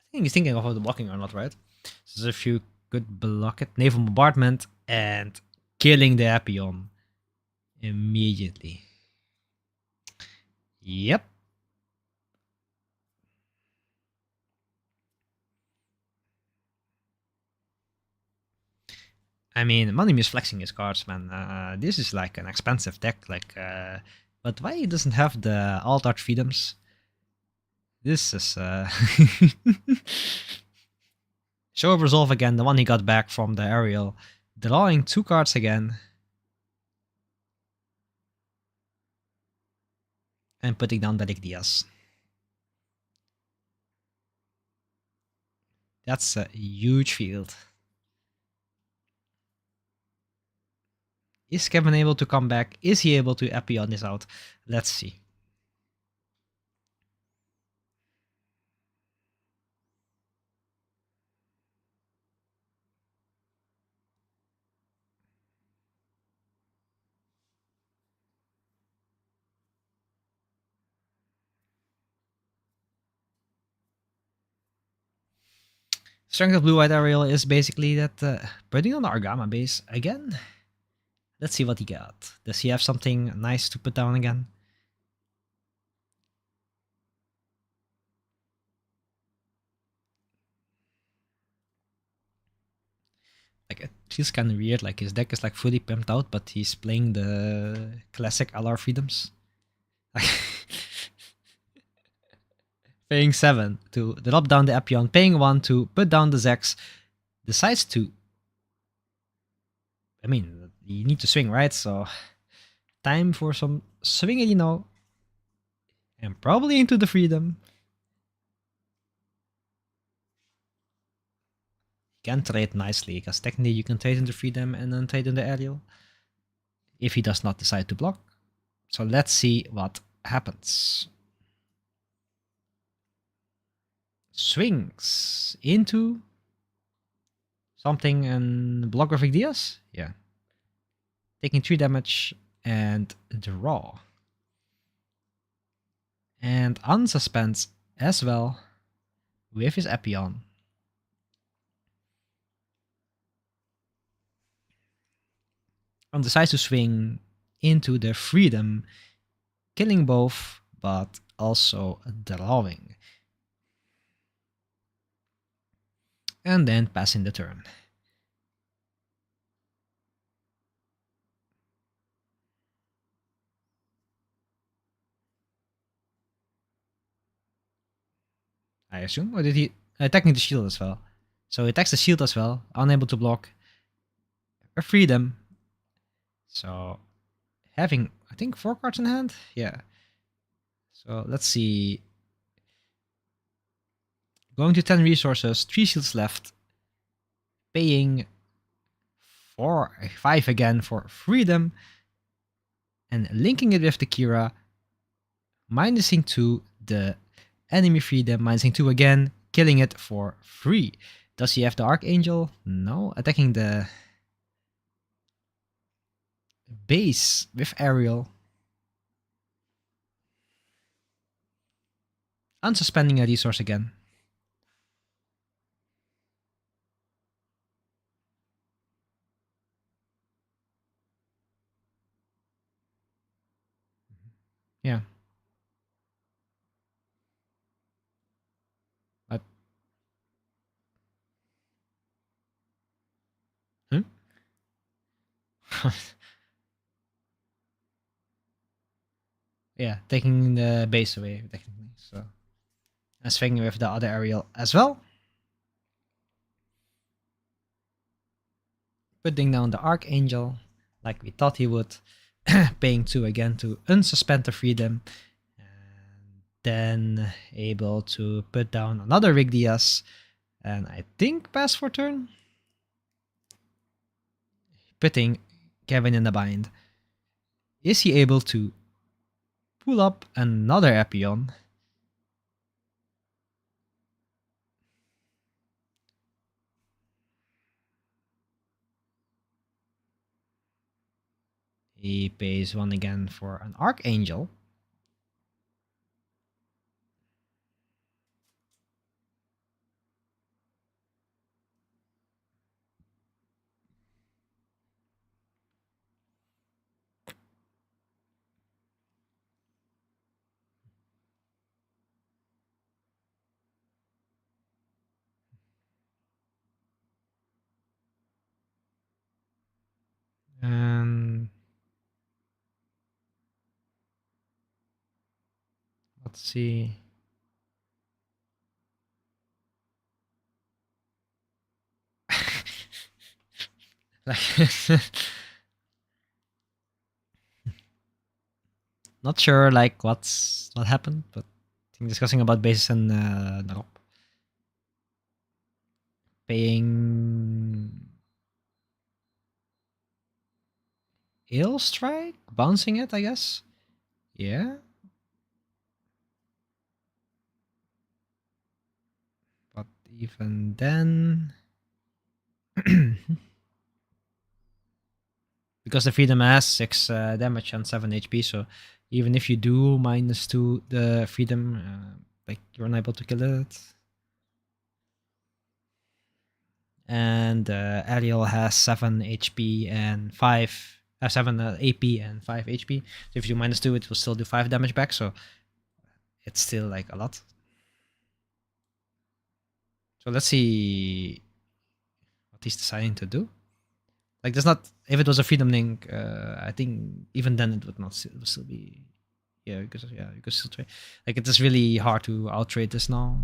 I think he's thinking of the blocking or not, right? So if you could block it, naval bombardment and killing the Apion immediately. Yep. I mean, Money is flexing his cards, man. This is like an expensive deck, but why he doesn't have the Alt Art Freedoms? This is Show of Resolve again, the one he got back from the aerial, drawing 2 cards again, and putting down Derek Diaz. That's a huge field. Is Kevin able to come back? Is he able to Epion this out? Let's see. Strength of Blue-White Aerial is basically that putting on the Argama base again. Let's see what he got. Does he have something nice to put down again? Like, it feels kind of weird. Like, his deck is like fully pimped out, but he's playing the classic LR Freedoms. Paying 7 to drop down the Epion, paying 1 to put down the Zex, decides to. I mean, you need to swing, right? So, time for some swinging, and probably into the Freedom. Can trade nicely, because technically you can trade into Freedom and then trade into Aerial if he does not decide to block. So let's see what happens. Swings into something and block with Diaz? Yeah. Taking 3 damage and draw. And unsuspends as well with his Epion. And decides to swing into the Freedom, killing both, but also drawing. And then passing the turn. I assume, or did he attacking the shield as well? So he attacks the shield as well, unable to block. A Freedom. So having, I think, 4 cards in hand? Yeah. So let's see. Going to 10 resources, 3 shields left. Paying 5 again for Freedom. And linking it with the Kira. Minusing 2 the enemy Freedom. Minusing 2 again. Killing it for free. Does he have the Archangel? No. Attacking the base with Aerial. Unsuspending a resource again. Yeah. But hmm? Yeah, taking the base away technically. So and swinging with the other aerial as well. Putting down the Archangel like we thought he would. Paying 2 again to unsuspend the freedom. And then able to put down another Rig Diaz. And I think pass for turn. Putting Kevin in the bind. Is he able to pull up another Epion? He pays 1 again for an Archangel. And let's see. Like, not sure like what happened, but I think discussing about bases and drop. Paying Hail Strike? Bouncing it, I guess. Yeah. But even then, because the freedom has 6 damage and 7 HP, so even if you do -2 the freedom, like you're unable to kill it. And Ariel has 7 HP and 7 AP and 5 HP. So if you -2, it will still do 5 damage back. So it's still like a lot. So let's see what he's deciding to do. Like, there's not. If it was a freedom link, I think even then it would not. It would still be. Yeah, because you could still trade. Like, it is really hard to out trade this now.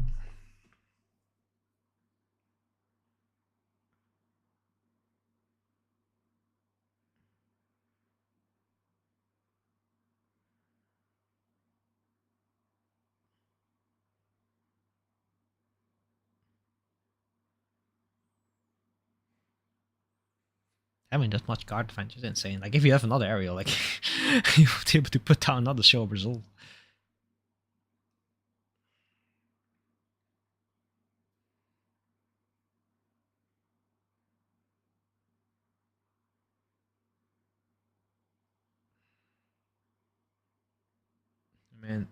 Having that much card advantage is insane. Like, if you have another aerial, like you would be able to put down another show of result. Man,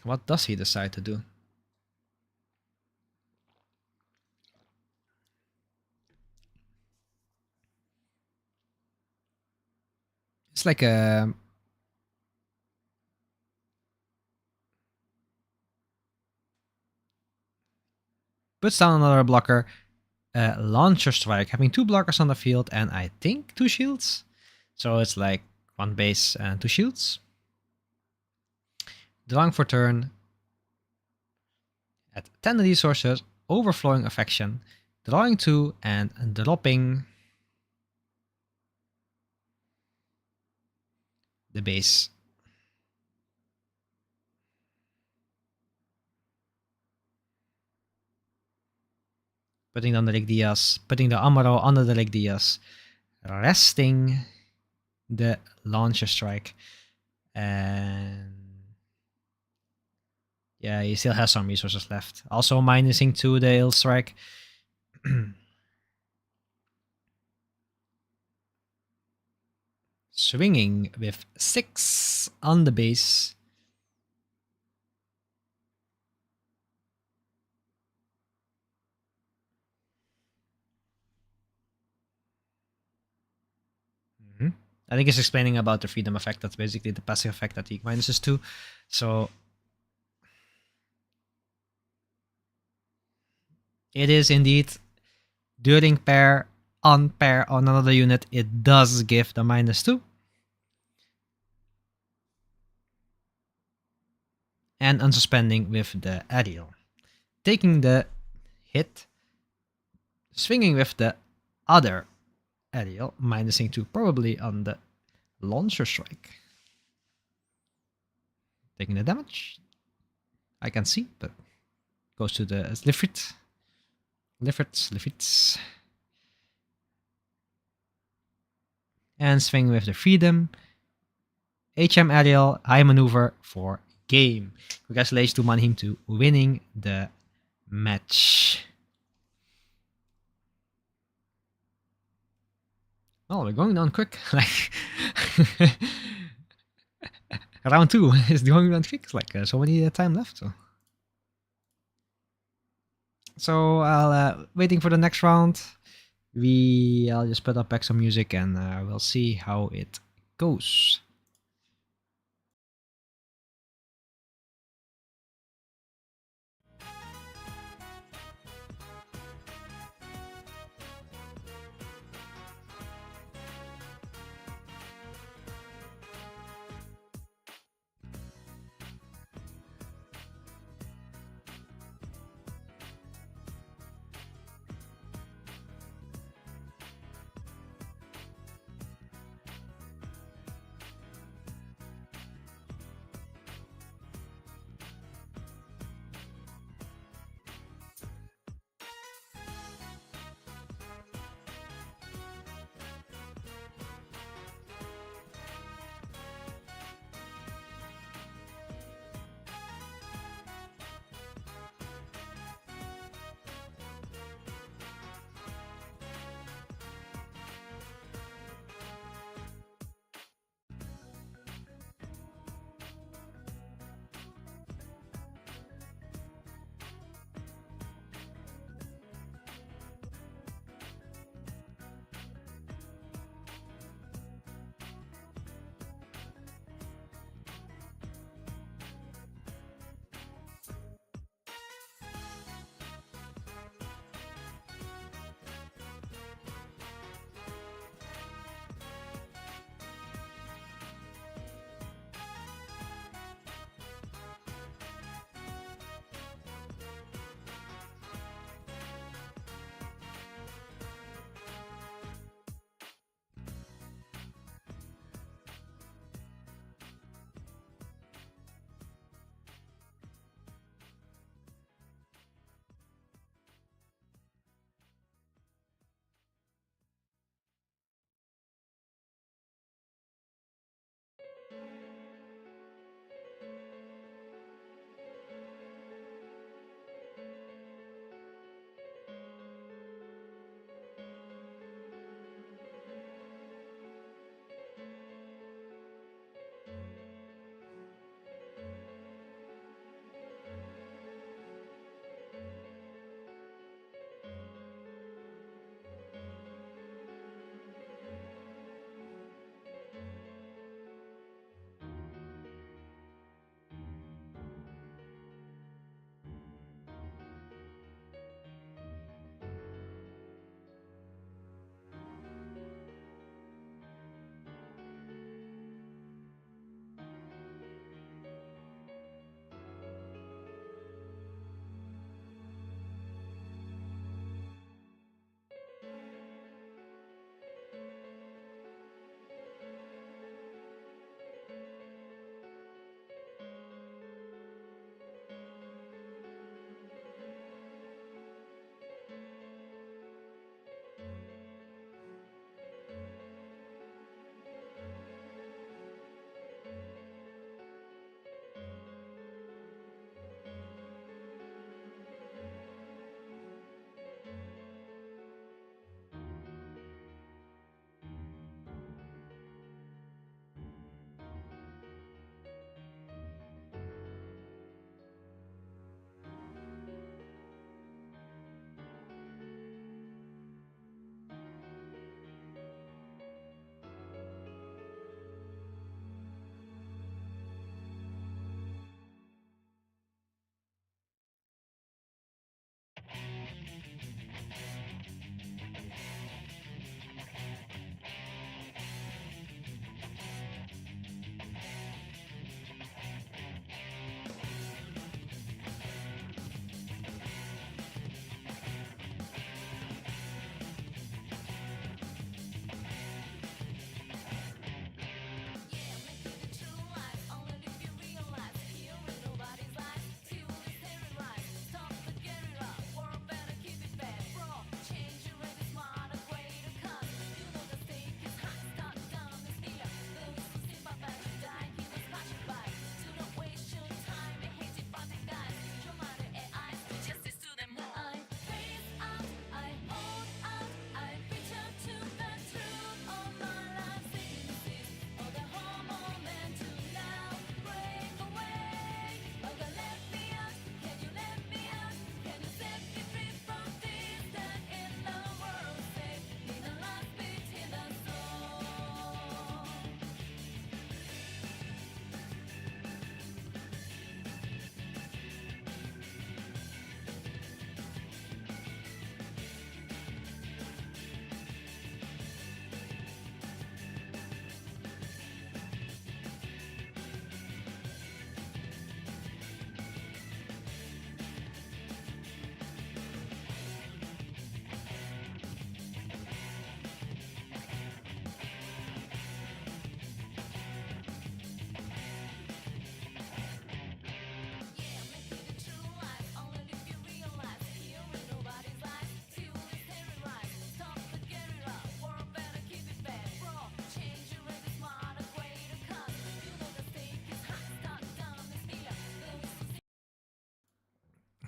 what does he decide to do? It's like a puts down another blocker, launcher strike, having 2 blockers on the field, and I think 2 shields. So it's like 1 base and 2 shields. Drawing for turn. At 10 resources, overflowing affection, drawing 2 and dropping the base. Putting down the Rig Diaz, putting the Amaro under the Rig Diaz, resting the launcher strike, and yeah, he still has some resources left. Also minusing 2 the ill strike. Swinging with 6 on the base. I think it's explaining about the freedom effect. That's basically the passive effect that he minuses to. So it is indeed during pair, on another unit, it does give the -2. And unsuspending with the aerial. Taking the hit, swinging with the other aerial, minusing 2 probably on the launcher strike. Taking the damage. I can see, but goes to the Lifrit. Lifrit. And swing with the freedom. HM aerial, high maneuver for game. Congratulations to Manheim to winning the match. Oh, we're going down quick. Like round 2 is going down quick. It's like so many time left. So I'll waiting for the next round. I'll just put up back some music and we'll see how it goes.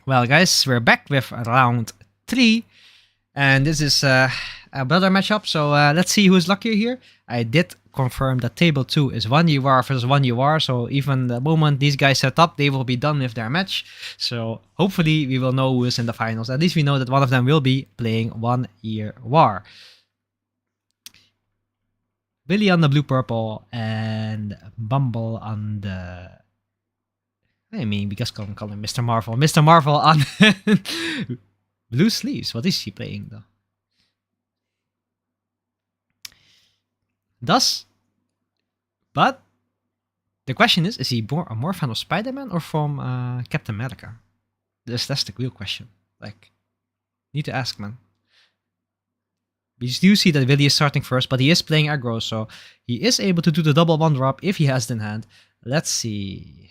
Well, guys, we're back with round 3, and this is a brother matchup. So let's see who's luckier here. I did confirm that table 2 is 1 UR versus 1 UR. So even the moment these guys set up, they will be done with their match. So hopefully we will know who is in the finals. At least we know that one of them will be playing 1 year war. Billy on the blue purple and Bumble on the. I mean, because call him Mr. Marvel. Mr. Marvel on blue sleeves. What is he playing though? But the question is he more fan of Spider-Man or from Captain America? That's the real question. Like, need to ask, man. We do see that Willy is starting first, but he is playing aggro, so he is able to do the double one drop if he has it in hand. Let's see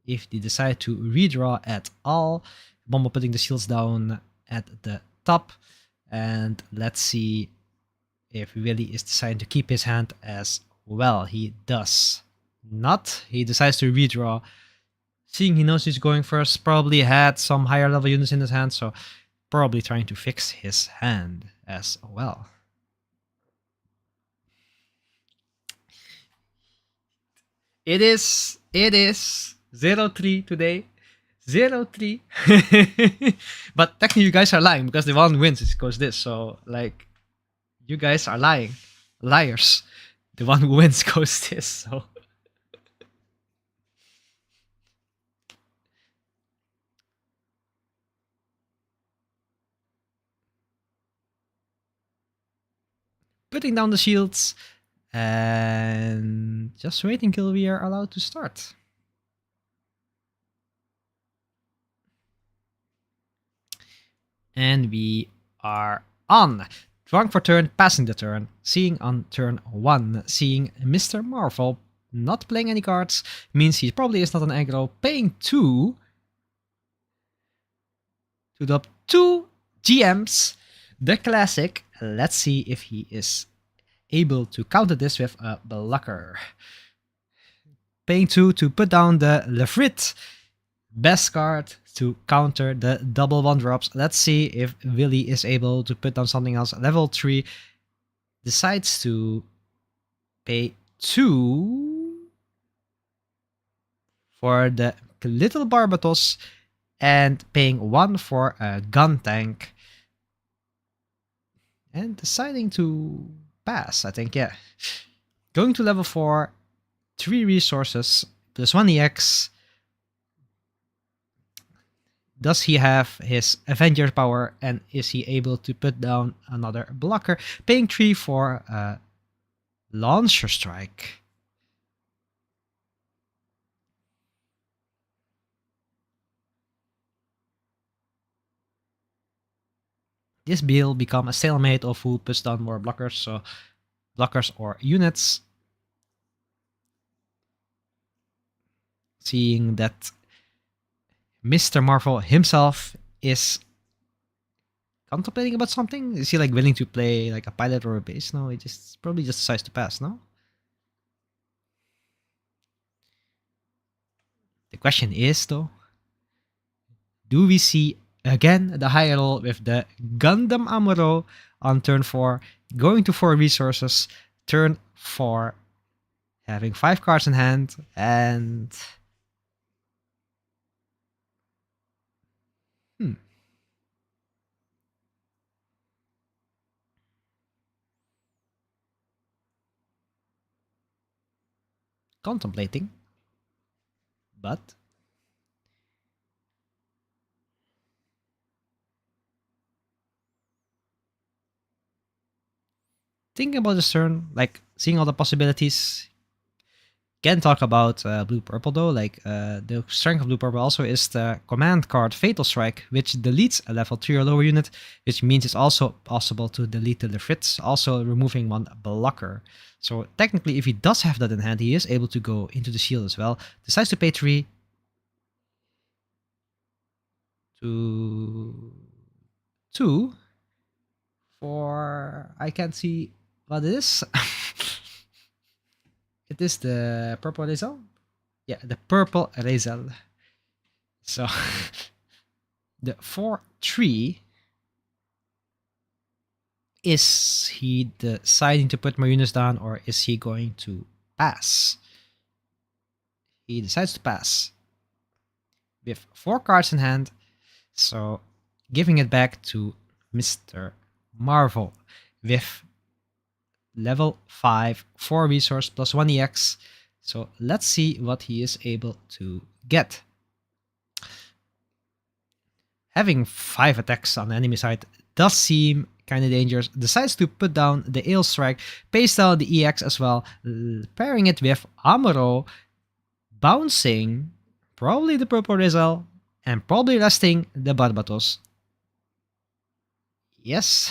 if they decide to redraw at all. Bumble putting the shields down at the top. And let's see if Willy is deciding to keep his hand as well. He does not. He decides to redraw. Seeing he knows he's going first, probably had some higher level units in his hand, so probably trying to fix his hand as well. It is 0-3 today. 0-3. But technically you guys are lying because the one wins it goes this. So like you guys are lying. Liars. The one who wins goes this. So putting down the shields and just waiting till we are allowed to start. And we are on. Drawing for turn, passing the turn, seeing on turn 1, seeing Mr. Marvel not playing any cards, means he probably is not an aggro, paying 2 to drop 2 GMs, the classic. Let's see if he is able to counter this with a blocker. Paying 2 to put down the Lefrit, best card to counter the double one drops. Let's see if Willy is able to put down something else. Level 3 decides to pay 2 for the little Barbatos and paying 1 for a gun tank. And deciding to pass, I think, yeah. Going to level 4, 3 resources, plus 1 EX. Does he have his Avenger power and is he able to put down another blocker? Paying 3 for a Launcher Strike. This will become a stalemate of who puts down more blockers, so blockers or units. Seeing that Mr. Marvel himself is contemplating about something. Is he like willing to play like a pilot or a base? No, he just probably just decides to pass, no? The question is though, do we see again the high roll with the Gundam Amuro on turn 4, going to 4 resources, turn 4, having 5 cards in hand, and contemplating, but thinking about this turn, like seeing all the possibilities. Can talk about blue purple though. Like the strength of blue purple also is the command card Fatal Strike, which deletes a level 3 or lower unit, which means it's also possible to delete the Lefrits, also removing 1 blocker. So technically, if he does have that in hand, he is able to go into the shield as well. Decides to pay 3 to 2 for, I can't see what it is. It is the purple Rizal? Yeah, the purple Rizal. So The 4-3. Is he deciding to put more units down, or is he going to pass? He decides to pass. We have 4 cards in hand, so giving it back to Mr. Marvel with level 5, 4 resource plus 1 EX. So let's see what he is able to get. Having 5 attacks on the enemy side does seem kind of dangerous. Decides to put down the Ale Strike, pays down the EX as well, pairing it with Amuro, bouncing probably the Purple Rizal, and probably resting the Barbatos. Yes.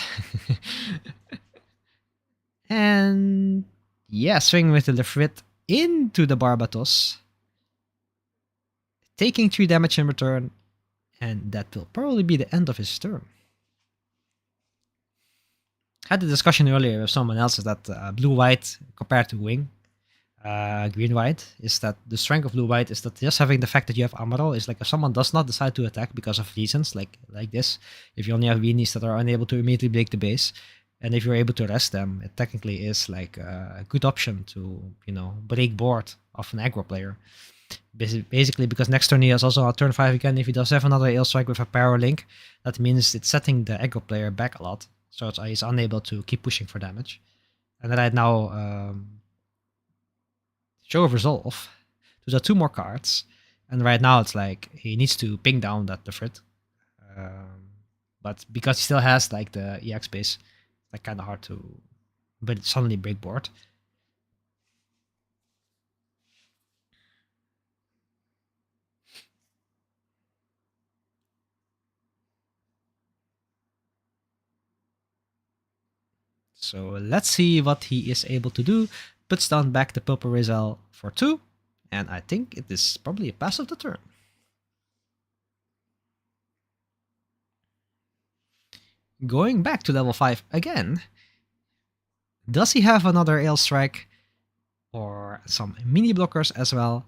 And yeah, swinging with the Lefrit into the Barbatos, taking 3 damage in return, and that will probably be the end of his turn. Had the discussion earlier with someone else is that blue-white compared to wing, green-white, is that the strength of blue-white is that just having the fact that you have Amaro is like if someone does not decide to attack because of reasons like this, if you only have weenies that are unable to immediately break the base, and if you're able to rest them, it technically is like a good option to, break board of an aggro player. Basically, because next turn he has also on turn 5 again, if he does have another Ale Strike with a Power Link, that means it's setting the aggro player back a lot, so he's unable to keep pushing for damage. And right now, Show of Resolve to the 2 more cards, and right now it's like he needs to ping down that Lefrit. But because he still has like the EX base, it's like kind of hard to suddenly break board. So let's see what he is able to do. Puts down back the Purple Rizal for 2, and I think it is probably a pass of the turn. Going back to level 5 again. Does he have another Ale Strike or some mini blockers as well?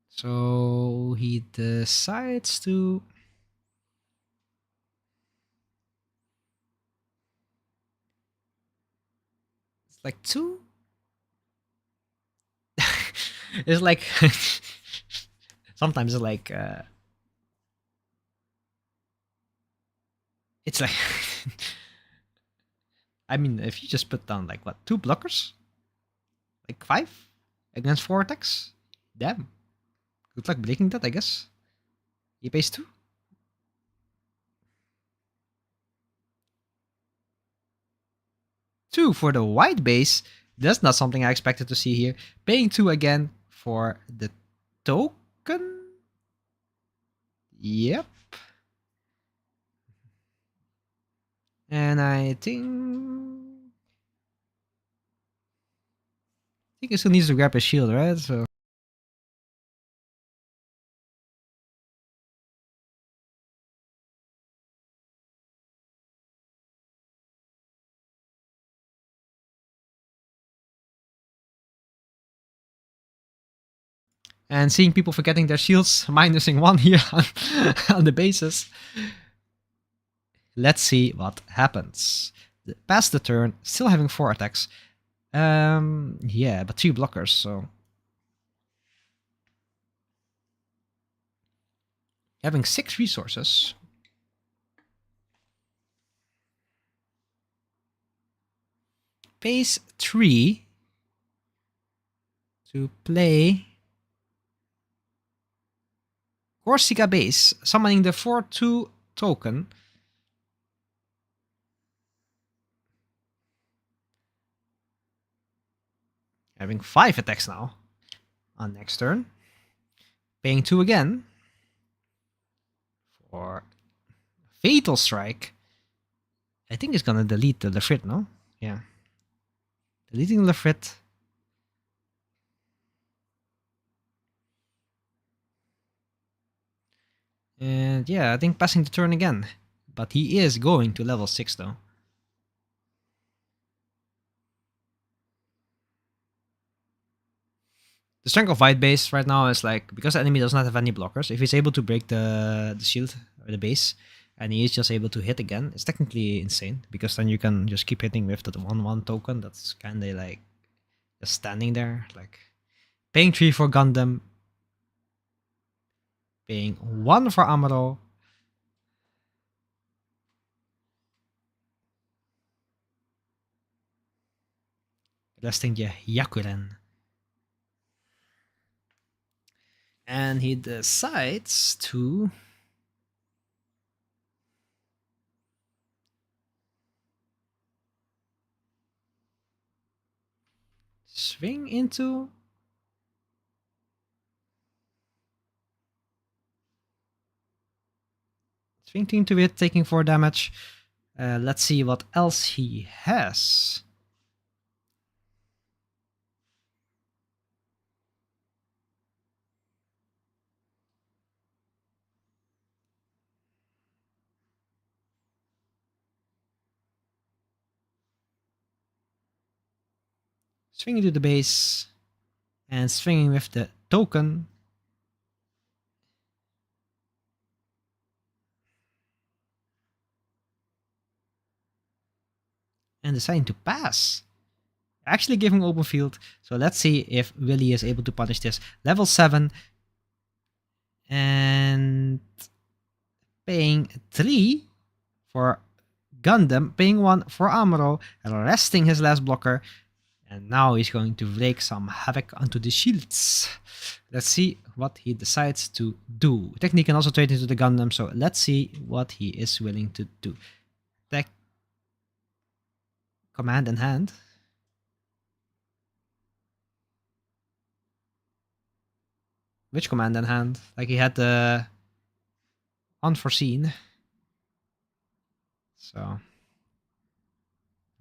So he decides to... It's like 2? It's like... Sometimes it's like... It's like... I mean, if you just put down like, what, 2 blockers? Like 5? Against 4 attacks? Damn. Good luck breaking that, I guess. He pays 2. 2 for the white base. That's not something I expected to see here. Paying 2 again for the token? Yep. And I think he still needs to grab his shield, right? So and seeing people forgetting their shields, minusing 1 here on the bases. Let's see what happens. Past the turn, still having 4 attacks. Yeah, but 2 blockers, so... Having 6 resources. Phase 3 to play Corsica base, summoning the 4-2 token. Having 5 attacks now on next turn. Paying 2 again for Fatal Strike. I think it's gonna delete the Lefrit, no? Yeah. Deleting Lefrit. And yeah, I think passing the turn again. But he is going to level 6 though. The strength of white base right now is like, because the enemy does not have any blockers, if he's able to break the shield or the base, and he is just able to hit again, it's technically insane, because then you can just keep hitting with the 1/1 token that's kind of like just standing there, like paying 3 for Gundam, paying 1 for Amuro, resting the Yakuren. And he decides to swing into it, taking 4 damage. Let's see what else he has. Swinging to the base and swinging with the token. And deciding to pass. Actually giving open field. So let's see if Willy is able to punish this. Level 7. And paying 3 for Gundam. Paying 1 for Amuro. Resting his last blocker. And now he's going to rake some havoc onto the shields. Let's see what he decides to do. Technique can also trade into the Gundam, so let's see what he is willing to do. Tech command in hand. Which command in hand? Like he had the unforeseen. So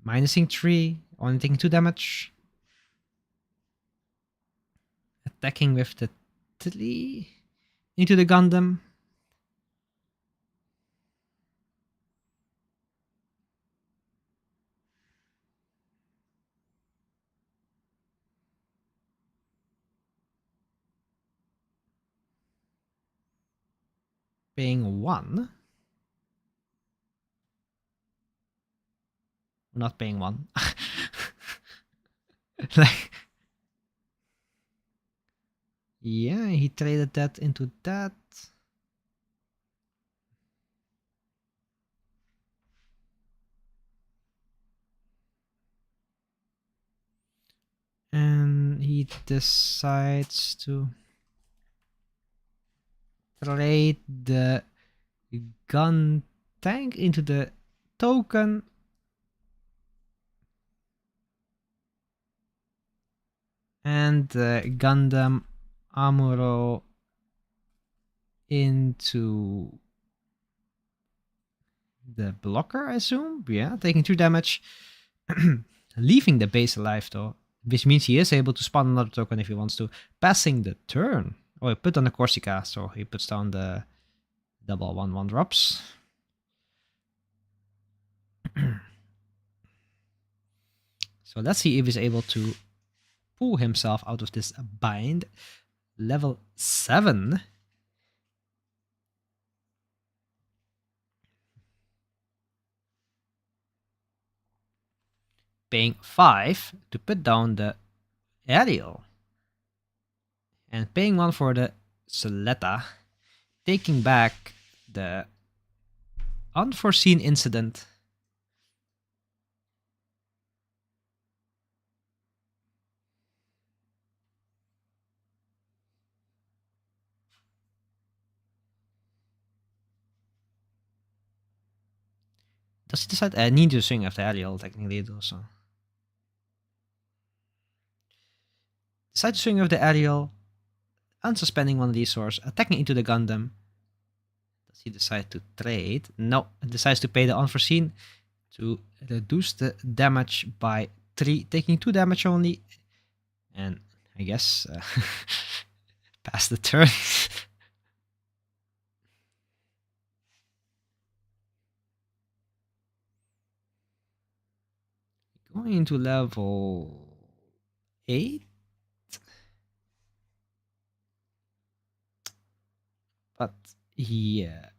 minusing 3, only taking 2 damage. Attacking with the 3 into the Gundam. Paying 1. Not paying 1. Like, yeah, he traded that into that. And he decides to trade the gun tank into the token. And the Gundam Amuro into the blocker, I assume. Yeah, taking 2 damage. Leaving the base alive though, which means he is able to spawn another token if he wants to. Passing the turn. Oh, he put on the Corsica, so he puts down the double 1/1 drops. So let's see if he's able to pull himself out of this bind. Level 7. Paying 5 to put down the aerial. And paying 1 for the Soletta. Taking back the unforeseen incident. Does he decide? I need to swing after aerial, technically, also. Decide to swing with the aerial, unsuspending 1 resource, attacking into the Gundam. Does he decide to trade? No, he decides to pay the unforeseen to reduce the damage by 3, taking 2 damage only. And I guess pass the turn. Going into level 8. But yeah,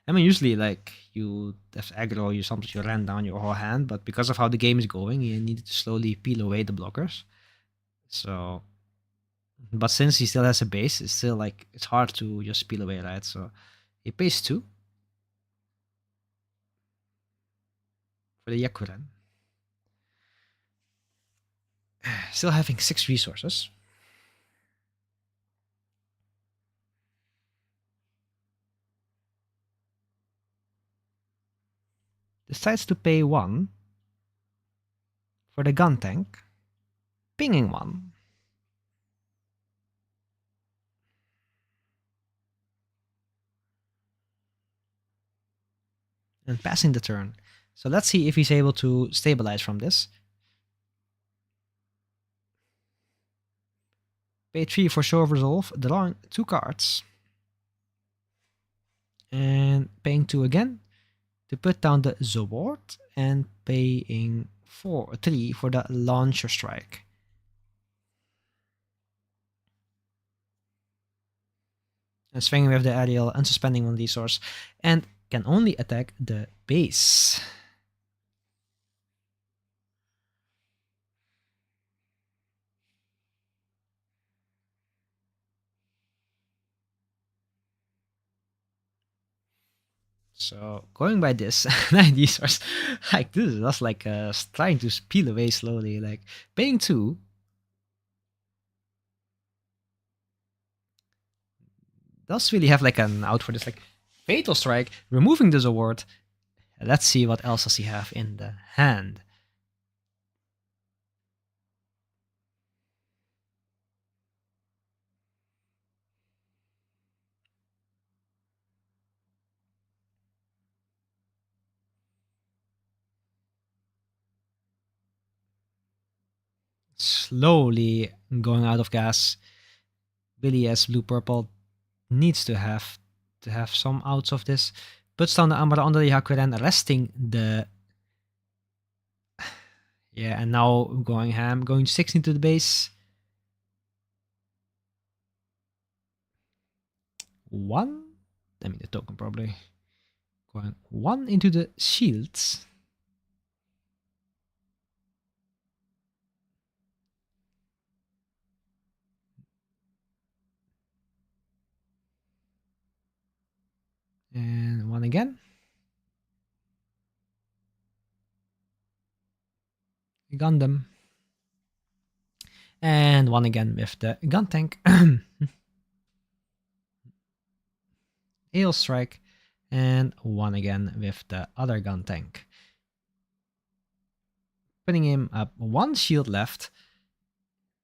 I mean, usually like you have aggro, you sometimes you ran down your whole hand, but because of how the game is going, you needed to slowly peel away the blockers. So, but since he still has a base, it's still like it's hard to just peel away, right? So he pays 2 for the Yakuren. Still having 6 resources. Decides to pay 1 for the gun tank, pinging 1. And passing the turn. So let's see if he's able to stabilize from this. Pay 3 for show of resolve, drawing 2 cards. And paying 2 again to put down the Zobord, and paying 3 for the launcher strike. And swinging with the aerial, unsuspending one resource, and can only attack the base. So going by this, 9 resource, like this is just like trying to peel away slowly, like paying 2. Does really have like an out for this, like fatal strike, removing this award. Let's see what else does he have in the hand. Slowly going out of gas. Billy as blue purple needs to have some outs of this. Puts down the Amara under the Hakuren, arresting the yeah, and now going ham, going 16 to the base. 1. I mean the token probably. Going 1 into the shields. And 1 again. Gundam. And 1 again with the gun tank. Hail strike. And 1 again with the other gun tank. Putting him up 1 shield left.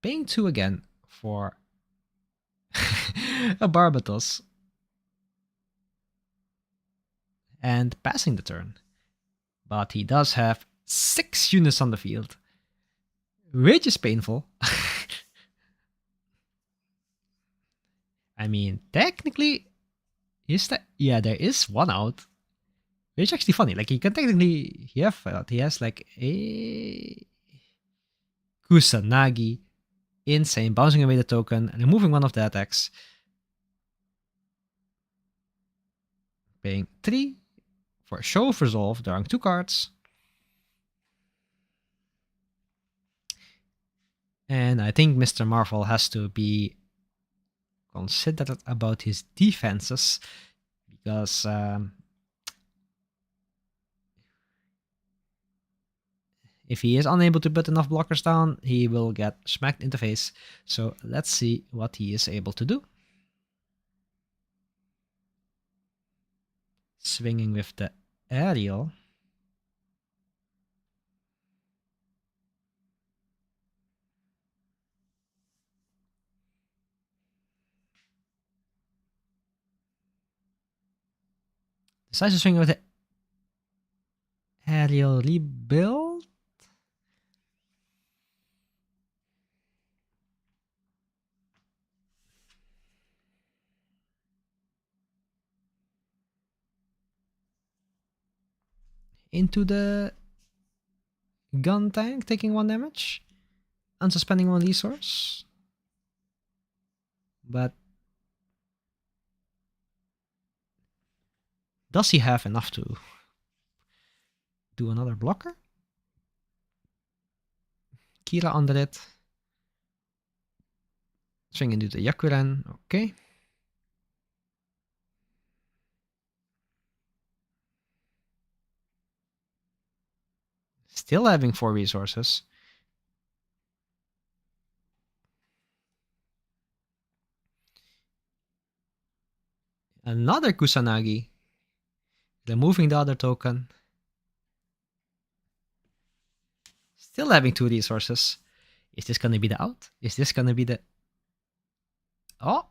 Paying 2 again for a Barbatos. And passing the turn. But he does have 6 units on the field, which is painful. I mean, technically, yeah, there is 1 out, which is actually funny. Like, he can technically, he has like a Kusanagi, insane, bouncing away the token and removing 1 of the attacks. Paying 3 for show of resolve, drawing 2 cards. And I think Mr. Marvel has to be considerate about his defenses, because if he is unable to put enough blockers down, he will get smacked in the face. So let's see what he is able to do. Swinging with the aerial. Decides to swing with the aerial rebuild. Into the gun tank, taking 1 damage. Unsuspending 1 resource. But Does he have enough to do another blocker? Kira under it. Swing into the Yakuran. Okay. Still having 4 resources. Another Kusanagi. Removing the other token. Still having 2 resources. Is this gonna be the out? Is this gonna be the... Oh!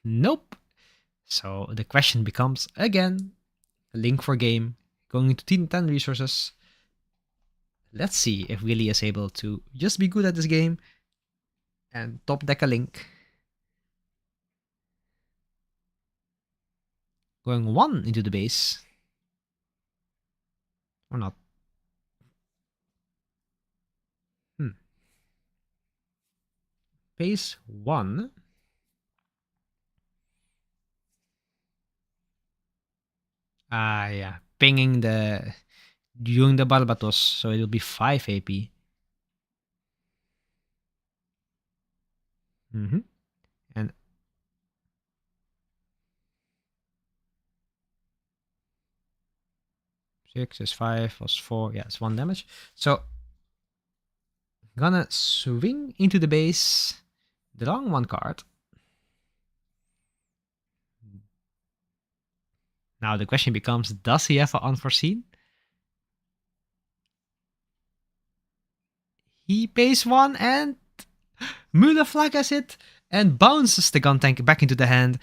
Nope. So the question becomes, again, link for game. Going into Team 10 resources. Let's see if Willy is able to just be good at this game and top deck a link. Going 1 into the base. Or not. Base 1. Yeah. Pinging the... Doing the Barbatos, so it will be 5 AP. And 6 is 5 plus 4. Yeah, it's 1 damage. So, gonna swing into the base, drawing 1 card. Now the question becomes, does he have an unforeseen? He pays 1 and Mula flagas it and bounces the gun tank back into the hand.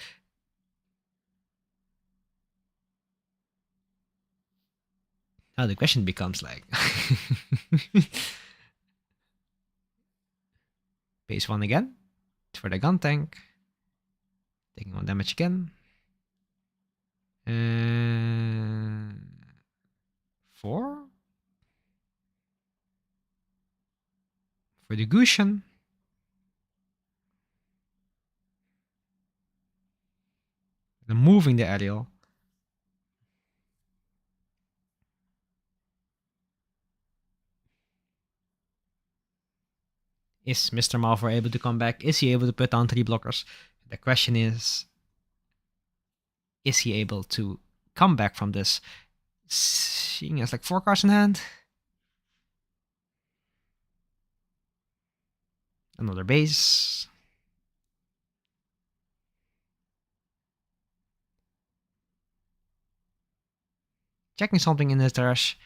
Now the question becomes like... Pays 1 again for the gun tank. Taking 1 damage again. 4 for the Gushan. Removing the aerial. Is Mr. Malfoy able to come back? Is he able to put down 3 blockers? The question is he able to come back from this? Seeing as like 4 cards in hand. Another base. Checking something in his trash.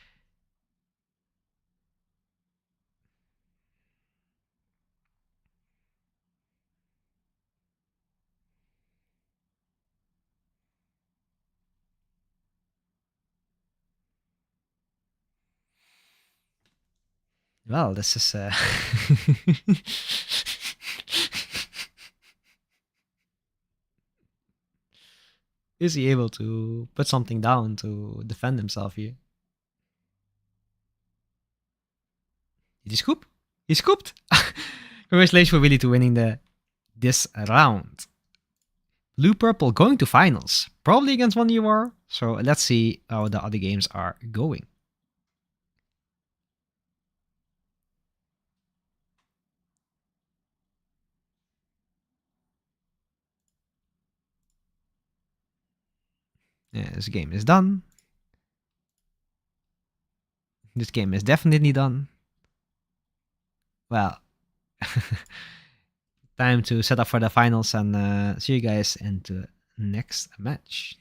Well, this is... Is he able to put something down to defend himself here? Did he scoop? He scooped! Congratulations for Willy to winning this round. Blue Purple going to finals. Probably against one you are. So let's see how the other games are going. Yeah, this game is done. This game is definitely done. Well, time to set up for the finals and see you guys in the next match.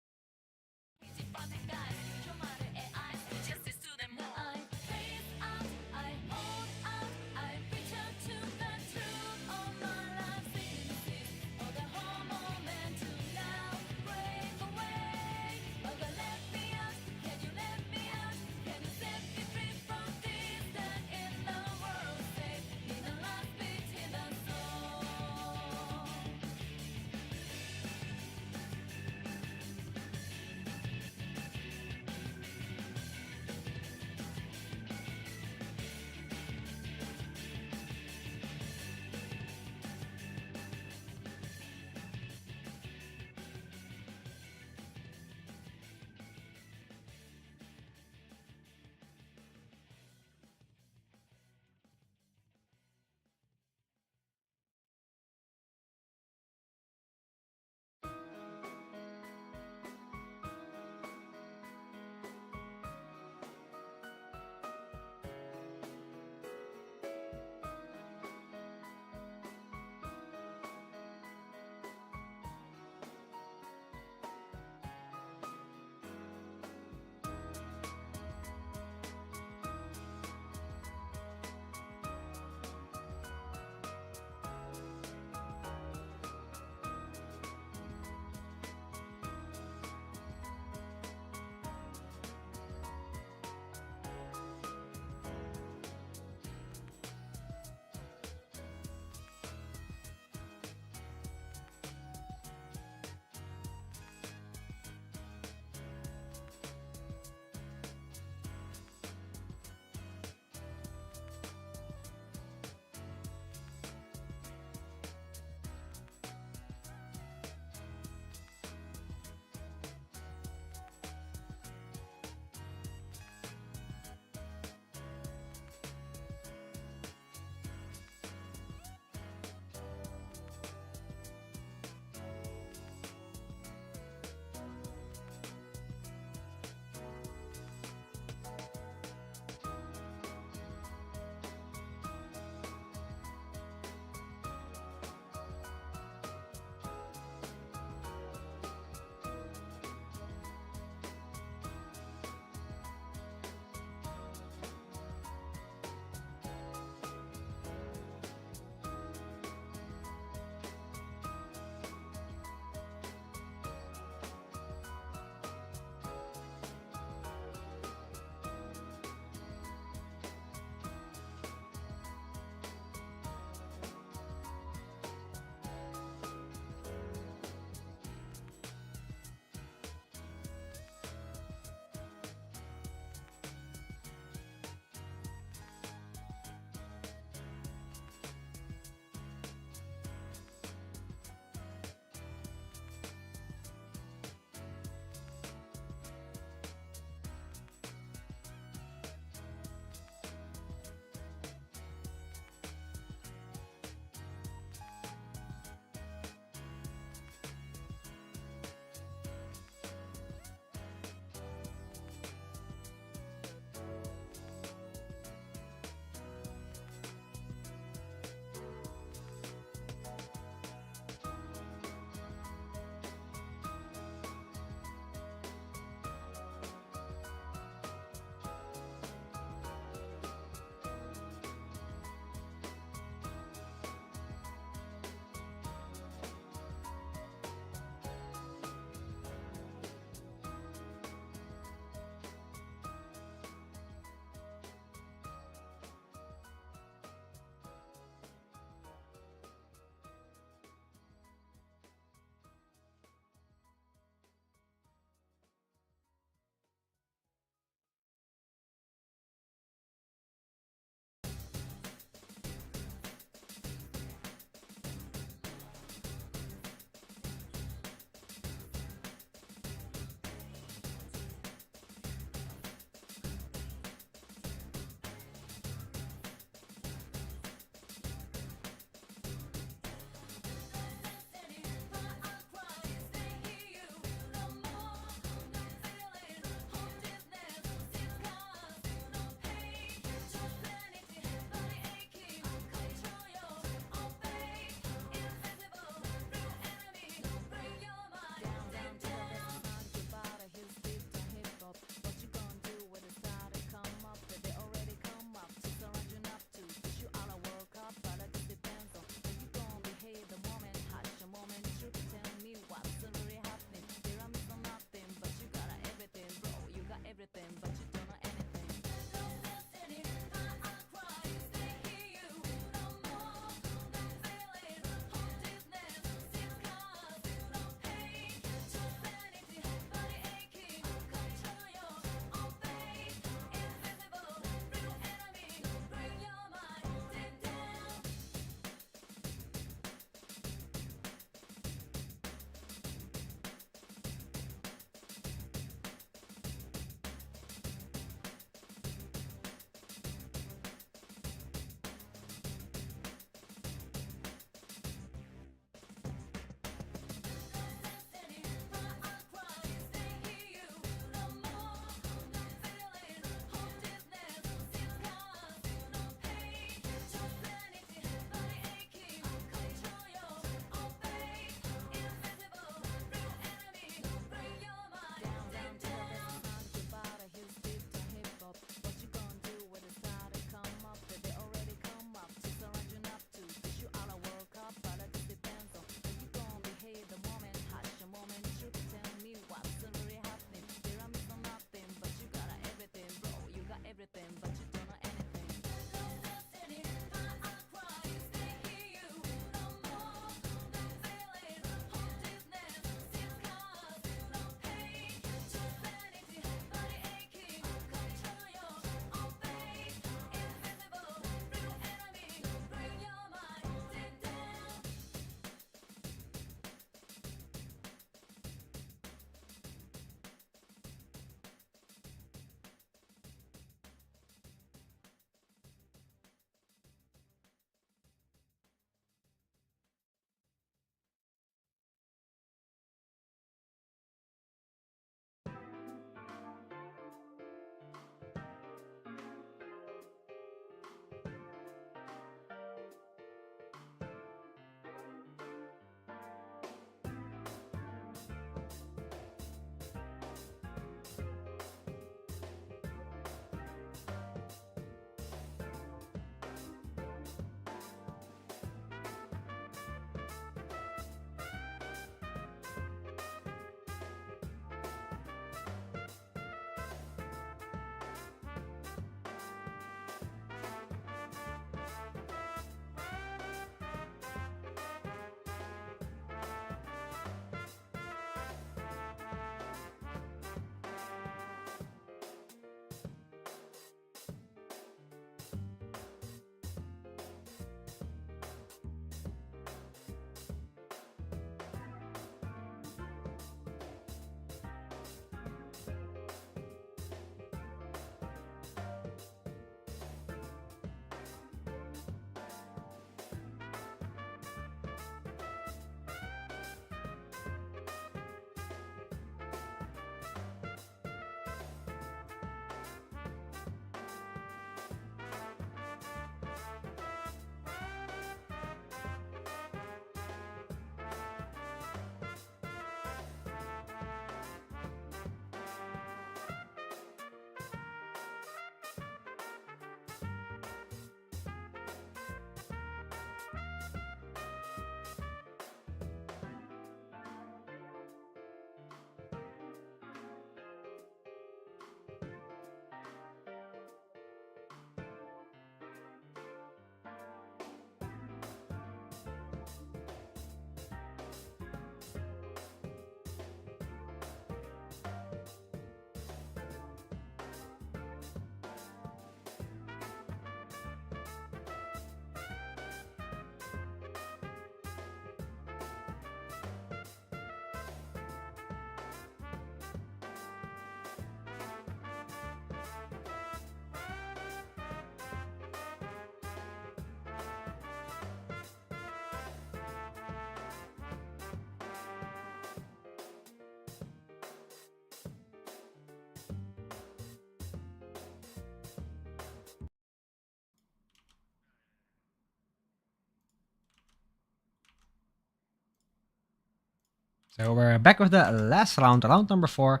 So we're back with the last round, round number 4.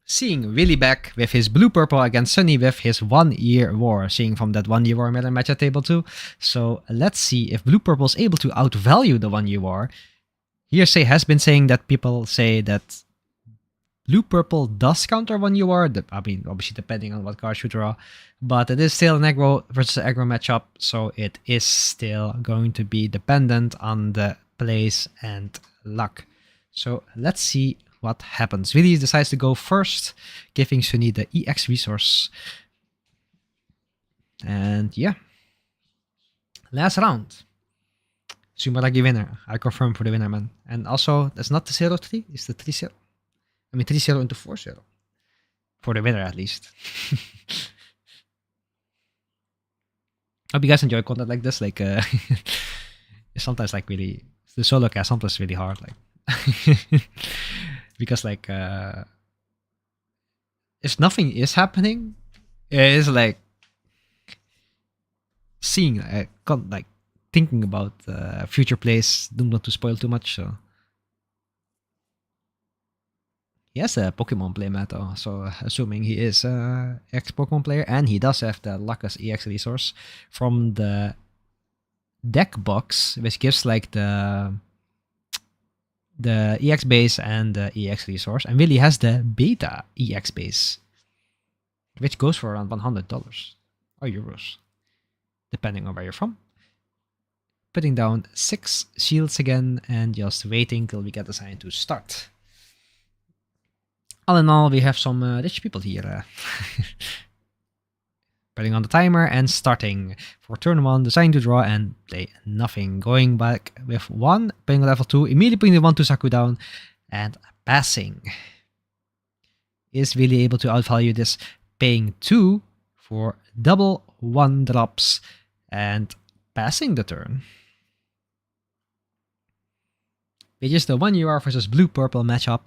Seeing Willy back with his blue-purple against Sunny with his 1 year war. Seeing from that 1 year war mirror match at table 2. So let's see if blue-purple is able to outvalue the 1 year war. Hearsay has been saying that people say that blue-purple does counter 1 year war. I mean, obviously depending on what cards you draw. But it is still an aggro versus aggro matchup. So it is still going to be dependent on the plays and luck. So let's see what happens. Willy decides to go first, giving Sunny the EX resource. And yeah. Last round. Sumeragi winner. I confirm for the winner, man. And also, that's not the 0-3, it's the 3-0. I mean 3-0 into 4-0. For the winner, at least. Hope you guys enjoy content like this. Like, it's sometimes like really, the solo cast sometimes really hard. Like, because like, if nothing is happening, it is like seeing, like thinking about future plays. Don't want to spoil too much. So he has a Pokemon playmat, though. So assuming he is ex-Pokemon player, and he does have the Lucas EX resource from the deck box, which gives like the EX base and the EX resource, and Willy has the beta EX base, which goes for around $100 or euros, depending on where you're from. Putting down 6 shields again and just waiting till we get assigned to start. All in all, we have some rich people here. Putting on the timer and starting for turn 1, deciding to draw and play nothing. Going back with 1, playing level 2, immediately putting the 1-2 Saku down and passing. Is Willy able to outvalue this, paying 2 for double 1 drops and passing the turn. Which is the 1 UR versus blue-purple matchup.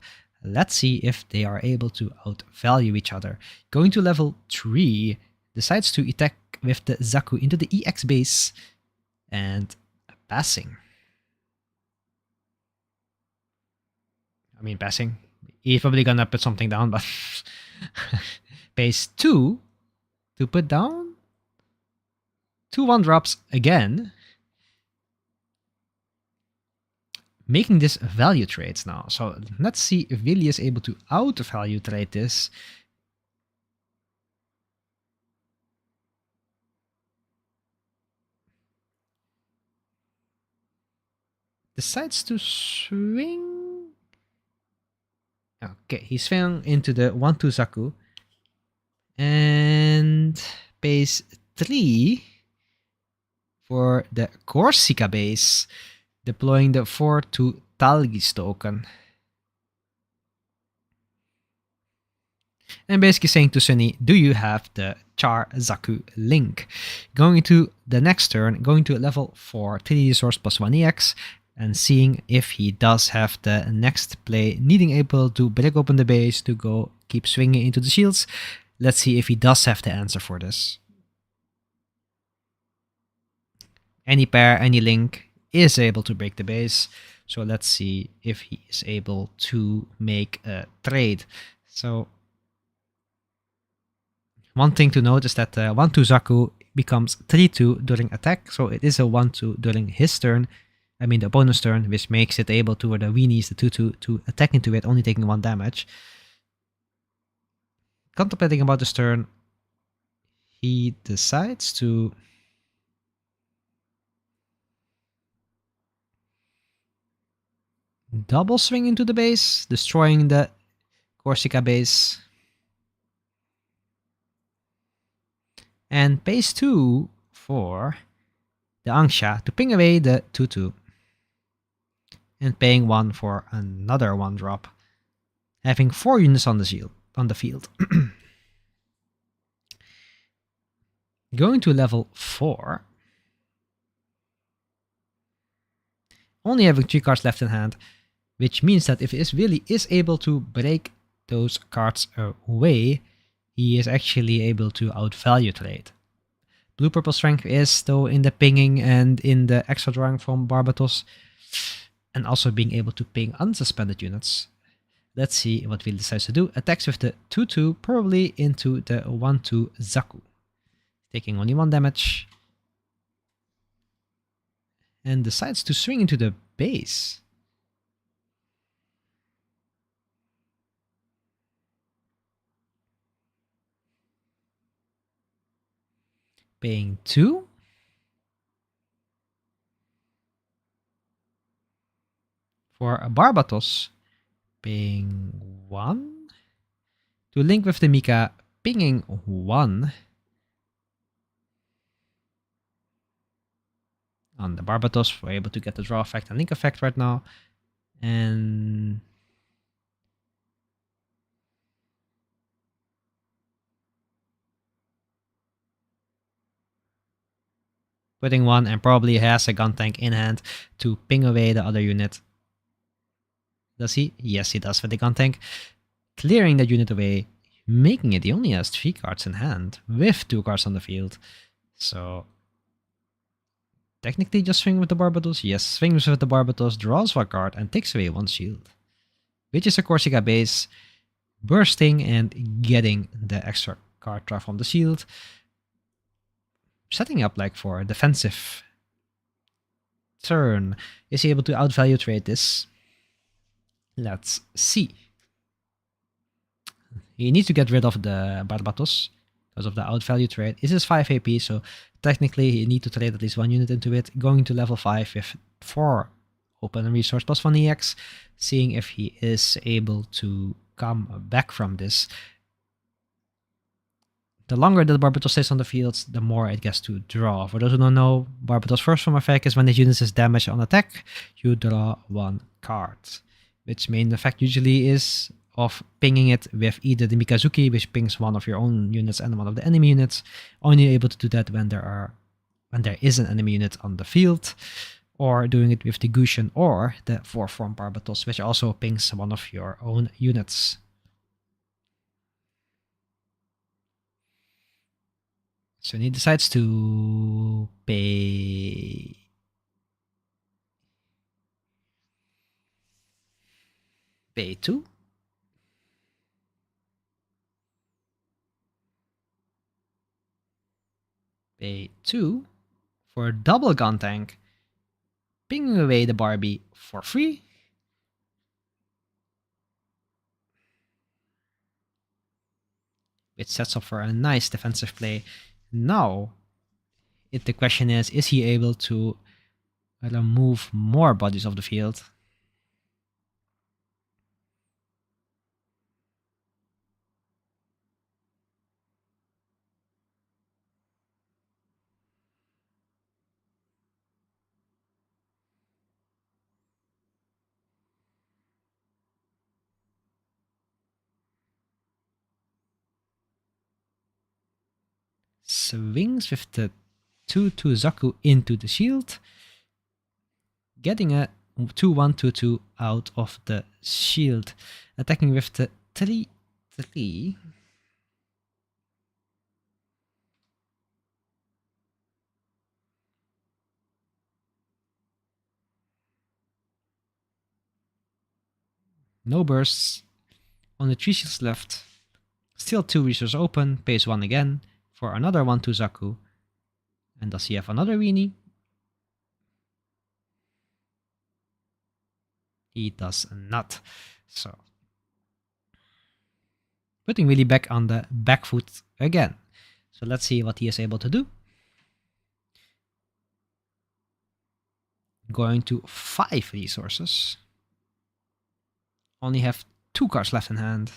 Let's see if they are able to outvalue each other. Going to level 3, decides to attack with the Zaku into the EX base and passing. I mean, passing. He's probably gonna put something down, but pays 2 to put down 2 1-drops again. Making this value trades now. So let's see if Willy is able to outvalue trade this. Decides to swing. Okay, he swung into the 1-2 Zaku and pays 3 for the Corsica base, deploying the 4-2 Talgis token. And basically saying to Sunny, do you have the Char Zaku link? Going to the next turn, going to level 4, 3D resource plus 1 EX, and seeing if he does have the next play, needing able to break open the base to go keep swinging into the shields. Let's see if he does have the answer for this. Any pair, any link is able to break the base. So let's see if he is able to make a trade. So one thing to note is that 1-2 Zaku becomes 3-2 during attack. So it is a 1-2 during his turn. I mean the opponent's turn, which makes it able to, or the weenies, the 2-2, to attack into it, only taking 1 damage. Contemplating about this turn, he decides to double swing into the base, destroying the Corsica base. And pays 2 for the Angsha to ping away the 2-2. And paying 1 for another 1-drop. Having 4 units on the field. Going to level 4. Only having 3 cards left in hand, which means that if Willy is able to break those cards away, he is actually able to outvalue trade. Blue-purple strength is though in the pinging and in the extra drawing from Barbatos. and also being able to ping unsuspended units. Let's see what Will decides to do. Attacks with the 2-2, probably into the 1-2 Zaku, taking only 1 damage, and decides to swing into the base. Paying 2. For a Barbatos, paying 1. To link with the Mika, pinging 1. On the Barbatos, we're able to get the draw effect and link effect right now. And putting 1 and probably has a gun tank in hand to ping away the other unit. Does he? Yes, he does with the gun tank. Clearing that unit away, making it he only has 3 cards in hand with 2 cards on the field. So technically just swing with the Barbatos. Yes, swings with the Barbatos, draws 1 card and takes away 1 shield. Which is a Corsica base, bursting and getting the extra card draw from the shield. Setting up like for a defensive turn. Is he able to outvalue trade this? Let's see. He needs to get rid of the Barbatos because of the outvalue trade. It is 5 AP, so technically he needs to trade at least 1 unit into it. Going to level 5 with 4 open resource plus 1 EX, seeing if he is able to come back from this. The longer the Barbatos stays on the field, the more it gets to draw. For those who don't know, Barbatos' first form effect is when the unit is damaged on attack, you draw 1 card. Its main effect usually is of pinging it with either the Mikazuki, which pings 1 of your own units and 1 of the enemy units. Only able to do that when there is an enemy unit on the field, or doing it with the Gushin or the 4-form Barbatos, which also pings 1 of your own units. So he decides to pay 2. Pay 2 for a double gun tank, pinging away the Barbie for free. It sets up for a nice defensive play. Now, the question is he able to remove more bodies off the field? Swings with the 2-2 Zaku into the shield, getting a 2-1-2-2 out of the shield, attacking with the 3-3. No bursts, only 3 shields left. Still 2 resources open, pays 1 again for another 1-2 Zaku. And does he have another weenie? He does not. So, putting really back on the back foot again. So let's see what he is able to do. Going to 5 resources. Only have 2 cards left in hand.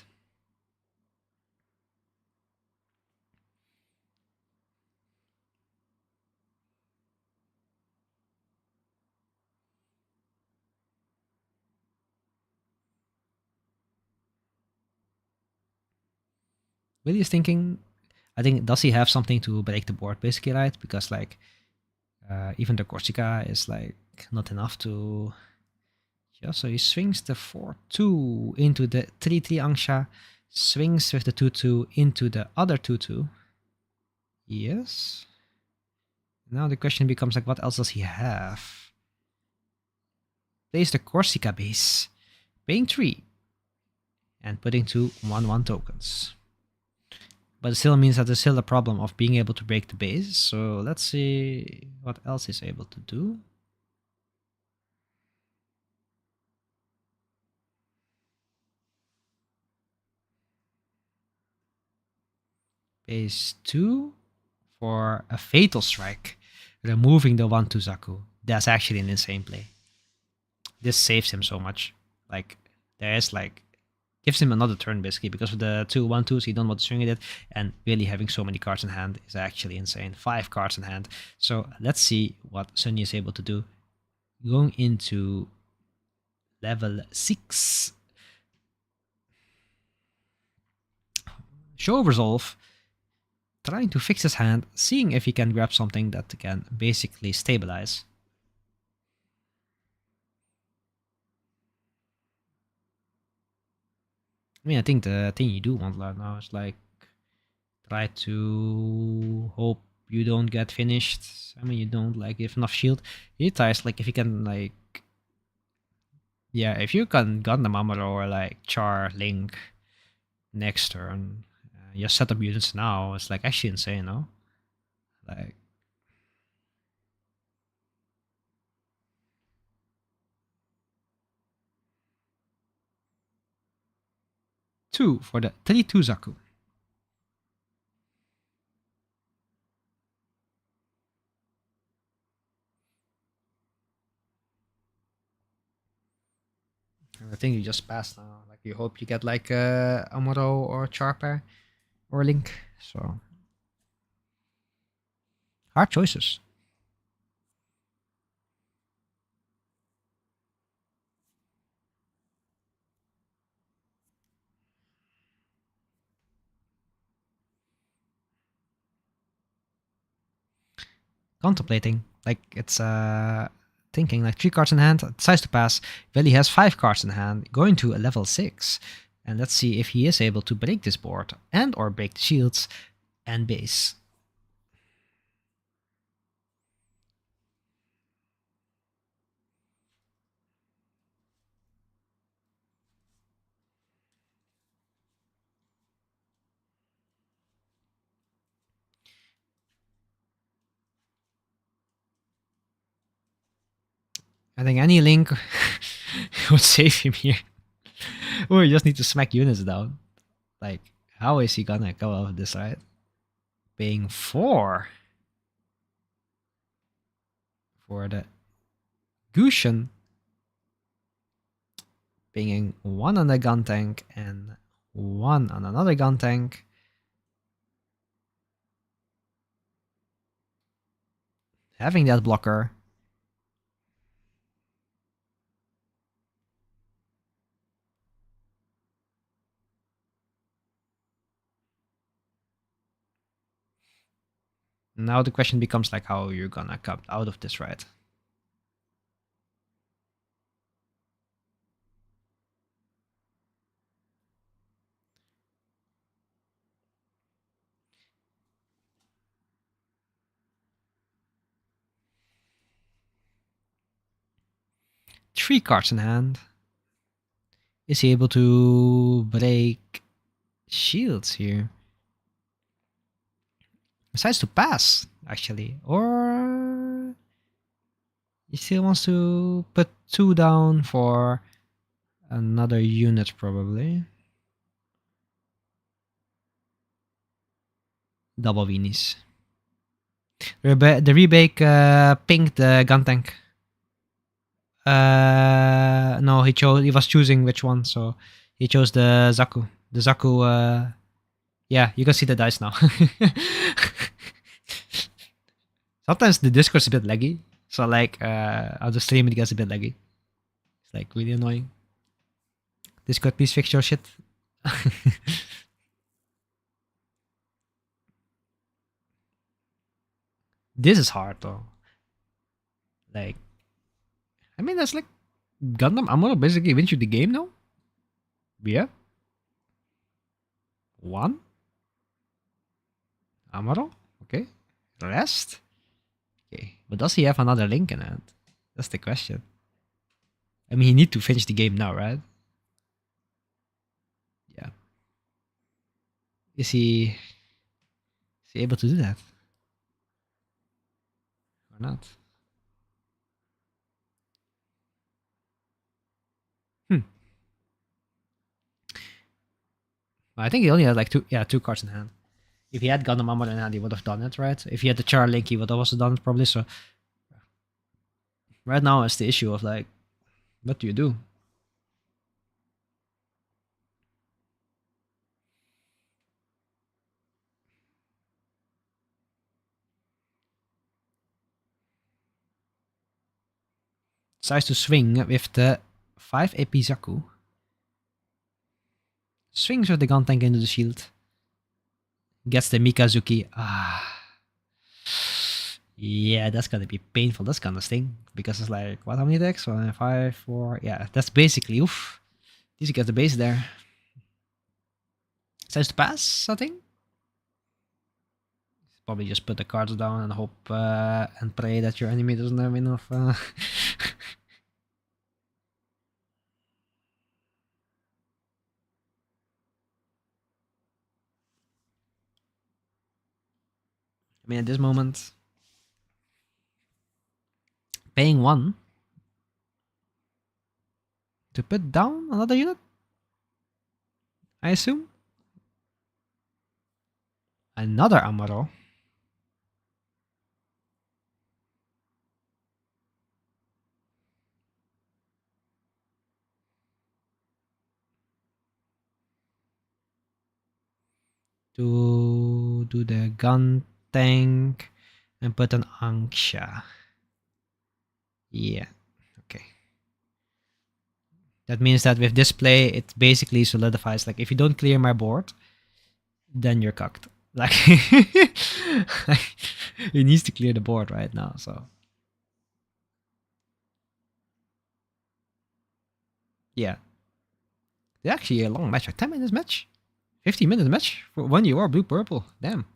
Willie is thinking, I think, does he have something to break the board basically, right? Because like, even the Corsica is like not enough to... Yeah, so he swings the 4-2 into the 3-3 Angsha, swings with the 2-2 into the other 2-2. Yes. Now the question becomes like, what else does he have? Place the Corsica base, paying 3, and putting 2 1/1 tokens. But it still means that there's still a problem of being able to break the base. So let's see what else he's able to do. Base 2 for a Fatal Strike, removing the 1/2 Zaku. That's actually an insane play. This saves him so much. Like, there's like, gives him another turn basically because of the 2 1/2s. He don't want to swing it, and really having so many cards in hand is actually insane. 5 cards in hand. So let's see what Sunny is able to do. Going into level 6. Show Resolve. Trying to fix his hand, seeing if he can grab something that can basically stabilize. I mean, I think the thing you do want right now is like try to hope you don't get finished. I mean, you don't like give enough shield. He tries like if you can like, yeah, if you can Gundam Amuro or like Char Link next turn, just set up units now. It's like actually insane, no? Like 2 for the 32 Zaku. I think you just passed now. Like you hope you get like Amuro or Charper or Link. So hard choices. Contemplating. Like it's thinking like 3 cards in hand, decides to pass. Veli has 5 cards in hand, going to a level 6. And let's see if he is able to break this board and or break the shields and base. I think any link would save him here. Or you just need to smack units down. Like, how is he gonna go out of this, right? Paying 4 for the Gushin. Pinging 1 on the gun tank and 1 on another gun tank. Having that blocker. Now the question becomes like how you're gonna come out of this, right? Three cards in hand. Is he able to break shields here? Decides to pass, actually. Or he still wants to put 2 down for another unit, probably. Double Venis. The rebake pinged the gun tank. No, he was choosing which one, so he chose the Zaku. The Zaku, yeah, you can see the dice now. Sometimes the Discord's a bit laggy, so like, I'll just stream it gets a bit laggy. It's like really annoying. Discord, please fix your shit. This is hard though. Like, I mean, that's like Gundam Amuro basically wins you the game now. Yeah. 1 Amuro, okay. Rest. Okay, but does he have another link in hand? That's the question. I mean, he need to finish the game now, right? Yeah. Is he able to do that? Or not? I think he only had like two cards in hand. If he had Gundam Armor in hand, he would have done it, right? If he had the Char Link, he would have also done it probably. So right now it's the issue of like, what do you do? Decides to swing with the 5 AP Zaku. Swings with the gun tank into the shield. Gets the Mikazuki. Yeah, that's gonna be painful. That's kind of sting. Because it's like, what, how many decks? 1, 5, 4. Yeah, that's basically, oof. At least you get the base there. Decides to pass, I think. Probably just put the cards down and hope and pray that your enemy doesn't have enough. I mean, at this moment, paying 1 to put down another unit, I assume. Another Amaro. To do the gun tank and put an Anksha. Yeah, okay. That means that with this play, it basically solidifies, like, if you don't clear my board, then you're cucked. Like, he needs to clear the board right now, so. Yeah. It's actually a long match, like 10 minutes match? 15 minutes match? For when you are blue-purple. Damn.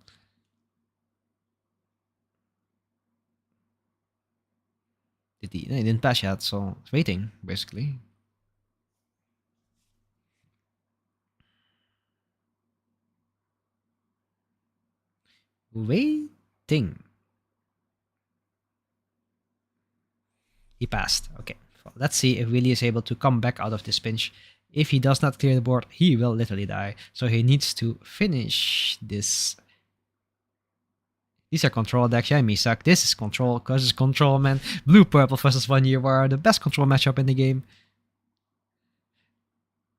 He didn't pass yet, so it's waiting, basically. Waiting. He passed. Okay. Well, let's see if Willy is able to come back out of this pinch. If he does not clear the board, he will literally die. So he needs to finish this. These are control decks. Yeah, me suck. This is control, because it's control, man. Blue-purple versus 1 year war, the best control matchup in the game.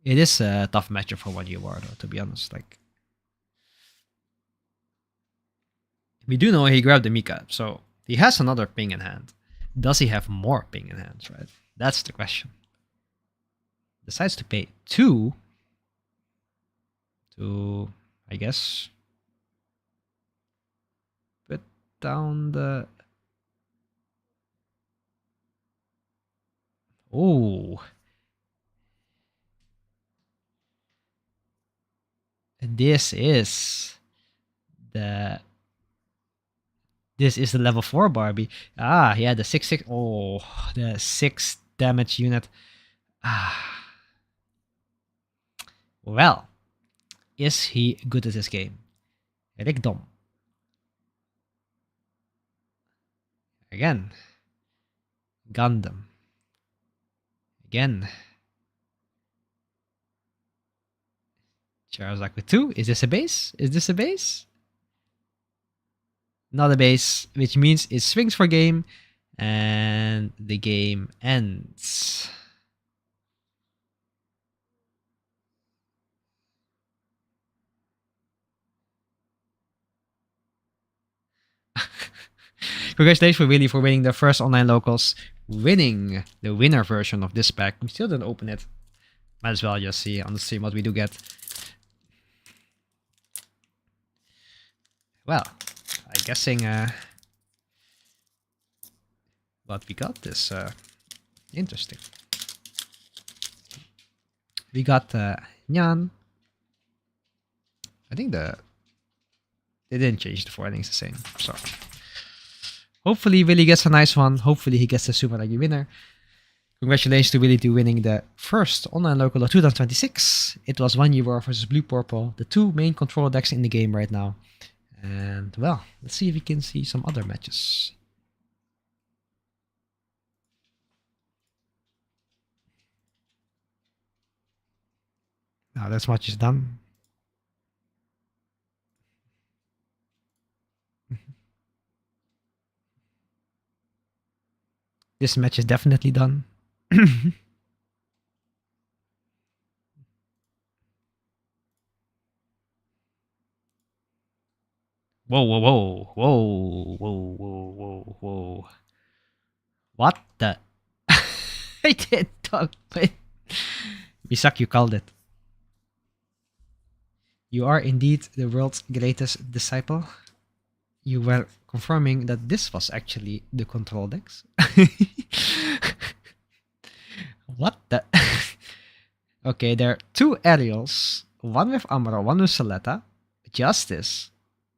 It is a tough matchup for 1 year war, though, to be honest. Like, we do know he grabbed the Mika, so he has another ping in hand. Does he have more ping in hand, right? That's the question. Decides to pay 2 to, I guess, put down the... Oh. This is the level 4 Barbie. Yeah, the 6/6. Oh, the 6 damage unit. Well, is he good at this game? Rickdom. Again. Gundam. Again. Charizard with 2. Is this a base? Is this a base? Not a base, which means it swings for game, and the game ends. Congratulations for Willy for winning the first online locals, winning the winner version of this pack. We still didn't open it. Might as well just see on the stream what we do get. Well, I'm guessing what we got is interesting. We got Nyan. I think they didn't change the four. I think it's the same. So hopefully Willy gets a nice one. Hopefully he gets the Super Lucky winner. Congratulations to Willy to winning the first online local of 2026. It was 1 versus Blue Purple, the two main controller decks in the game right now. And well, let's see if we can see some other matches. Now this match is done. This match is definitely done. Whoa, whoa, whoa, whoa, whoa, whoa, whoa, whoa. What the? I did talk. Misak, you called it. You are indeed the world's greatest disciple. You were confirming that this was actually the control decks. What the? Okay, there are two aerials, one with Amuro, one with Soletta, Justice,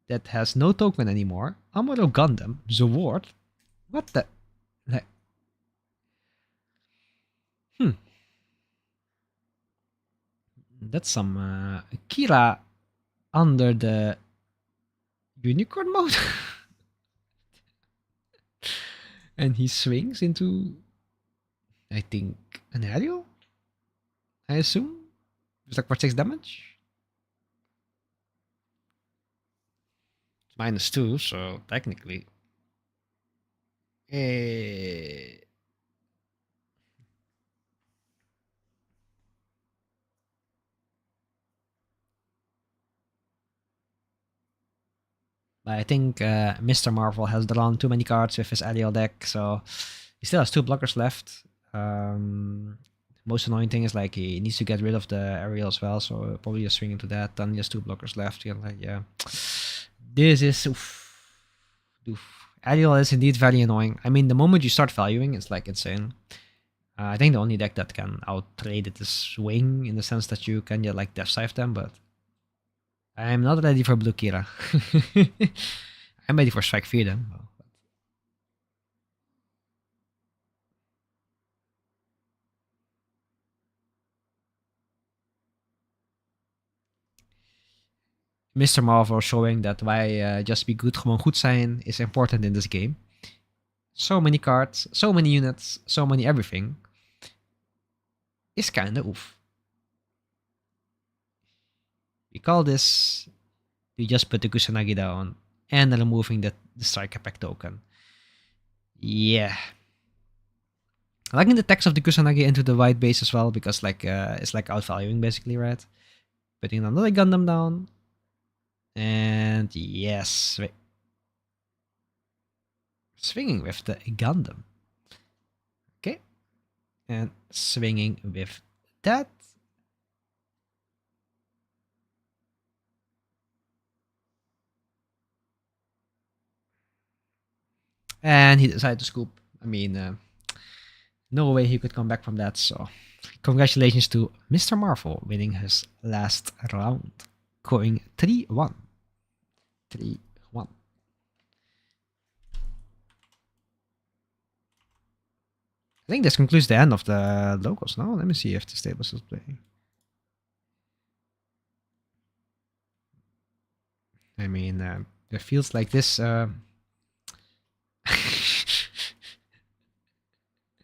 that has no token anymore, Amuro Gundam, Zaward. What the? Like, hmm. That's some Kira under the unicorn mode. And he swings into, I think, an aerial? I assume? It's like for 6 damage? It's -2, so technically. Eh, I think Mr. Marvel has drawn too many cards with his aerial deck, so he still has 2 blockers left. Most annoying thing is like he needs to get rid of the aerial as well, so probably just swing into that. Then he has 2 blockers left. Yeah, like, yeah. This is oof. Aerial is indeed very annoying. I mean, the moment you start valuing, it's like insane. I think the only deck that can outtrade it is Swing in the sense that you can get like Death Scythe them, but I'm not ready for Blue Kira. I'm ready for Strike Fear them. Mr. Marvel showing that why just be good gewoon goed zijn is important in this game. So many cards, so many units, so many everything is kinda oof. We call this, we just put the Kusanagi down and removing the strike effect token. Yeah. Liking the text of the Kusanagi into the white base as well, because like it's like outvaluing basically, right? Putting another Gundam down. And yes, swinging with the Gundam. Okay. And swinging with that. And he decided to scoop. I mean, no way he could come back from that. So, congratulations to Mr. Marvel winning his last round, going 3-1. 3-1. I think this concludes the end of the locals now. Let me see if the stable is playing. I mean, it feels like this.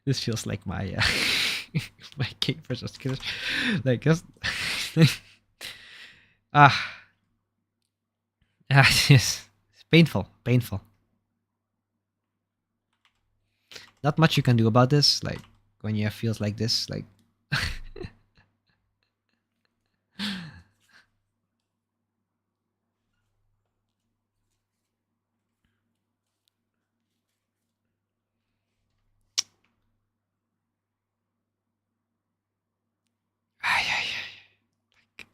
This feels like my my king versus killers. Like just ah yes, it's painful, painful. Not much you can do about this. Like when you have feels like this, like. Ay, ay, ay.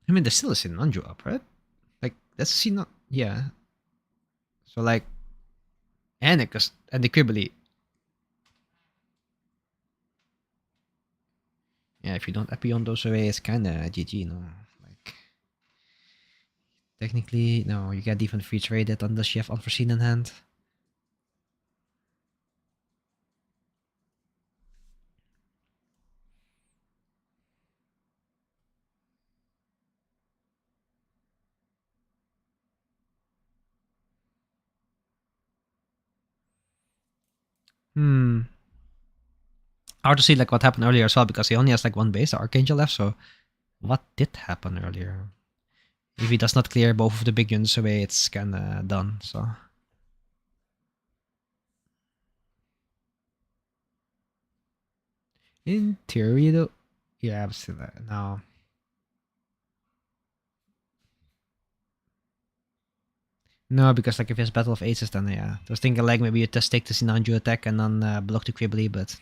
I mean, there's still a Sinanju up, right? Like that's a Sinan. Yeah. So like, and the Quibbly. Yeah, if you don't happy on those away, it's kind of GG, no? Like, technically, no, you get even free traded unless you have unforeseen in hand. Hmm. Hard to see like what happened earlier as well because he only has like one base, Archangel left. So what did happen earlier? If he does not clear both of the big units away, it's kind of done. So in theory, though, yeah, I'm still now. No, because like if it's Battle of Aces, then yeah. I was thinking like maybe you just take the Sinanju attack and then block the Quibbly, but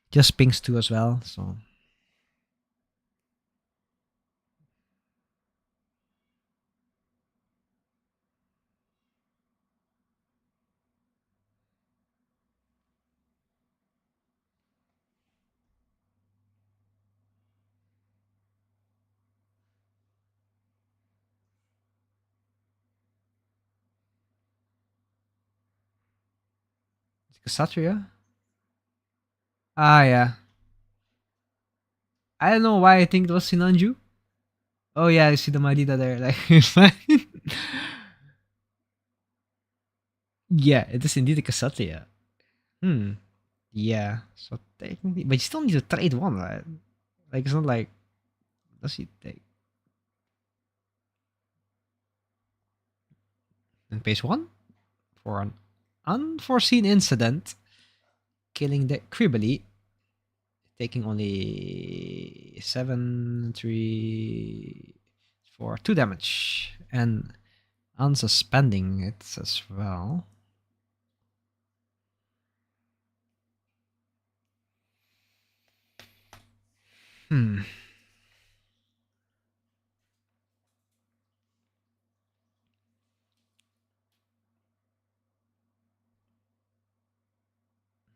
just pings too as well. So Ksatria. Ah yeah. I don't know why I think it was Sinanju. Oh yeah, I see the Madita there. Like yeah, it is indeed a Ksatria. Hmm. Yeah. So technically, but you still need to trade one, right? Like it's not like does he take and pays one for an unforeseen incident, killing the Cribbly, taking only 7, 3, 4, 2 damage, and unsuspending it as well. Hmm.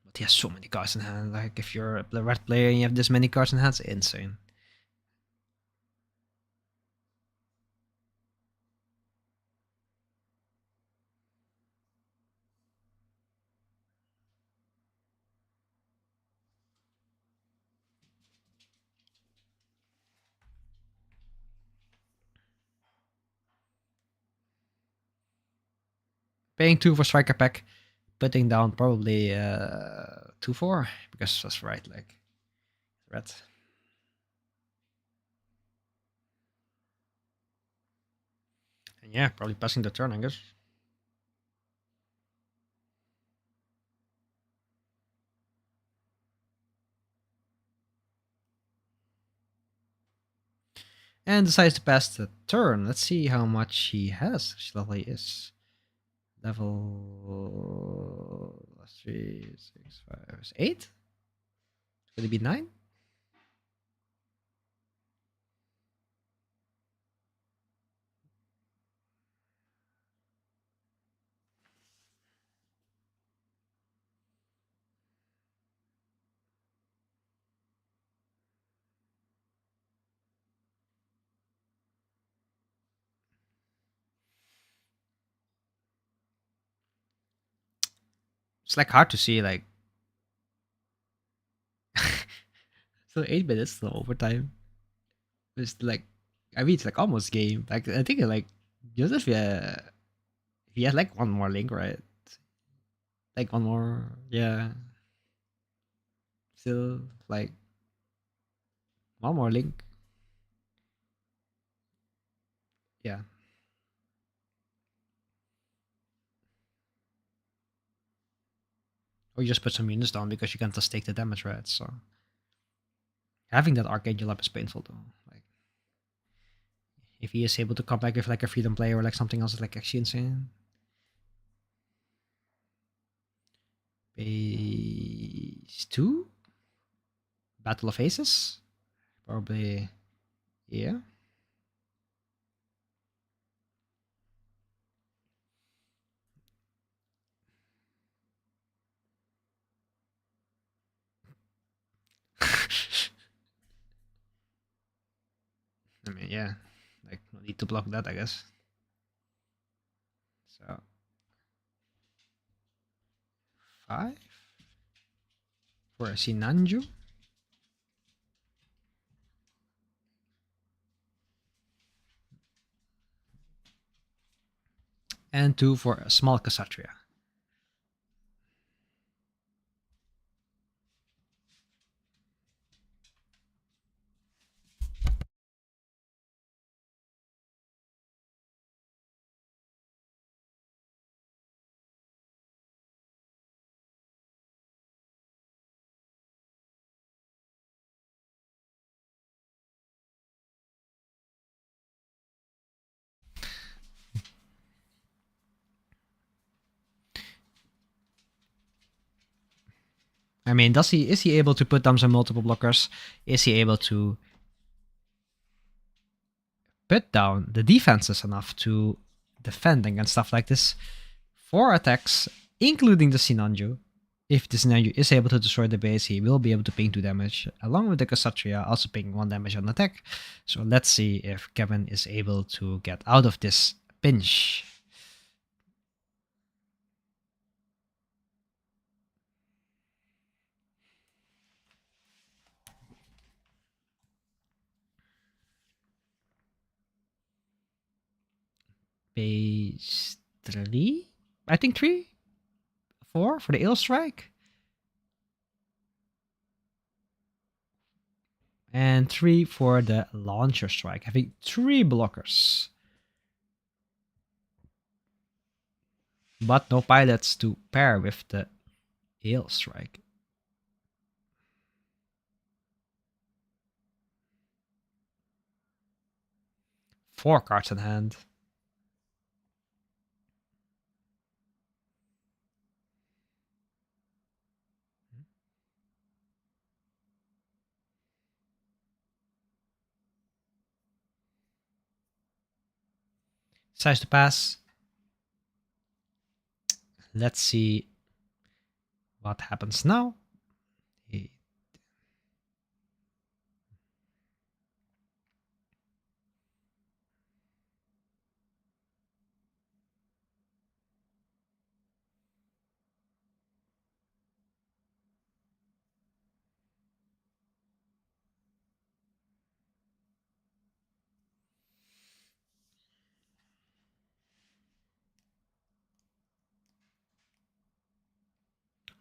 But he has so many cards in hand. Like if you're a red player and you have this many cards in hand, it's insane. Paying 2 for striker pack, putting down probably 2-4 because that's right, like red. And yeah, probably passing the turn, I guess. And decides to pass the turn. Let's see how much he has. Which level he is. Level 3, 6, 5, 8? Could it be 9? It's like hard to see, like. So 8 minutes, so overtime. It's like, I mean, it's like almost game. Like, I think like, Joseph, yeah, he has like one more link, right? Like one more, yeah. Still, like, one more link. Yeah. Or you just put some units down because you can just take the damage, right? So having that Archangel up is painful though. Like if he is able to come back with like a freedom play or like something else, it's like actually insane. Base 2? Battle of Aces? Probably, yeah. I mean, yeah, like no need to block that, I guess. So 5 for a Sinanju. And 2 for a small Kshatriya. I mean, is he able to put down some multiple blockers? Is he able to put down the defenses enough to defend against stuff like this? 4 attacks, including the Sinanju. If the Sinanju is able to destroy the base, he will be able to ping 2 damage, along with the Kshatriya also ping 1 damage on attack. So let's see if Kevin is able to get out of this pinch. Base 3? I think 3? 4 for the Ill Strike? And 3 for the Launcher Strike, having 3 blockers. But no pilots to pair with the Ill Strike. 4 cards in hand. Size to pass. Let's see what happens now.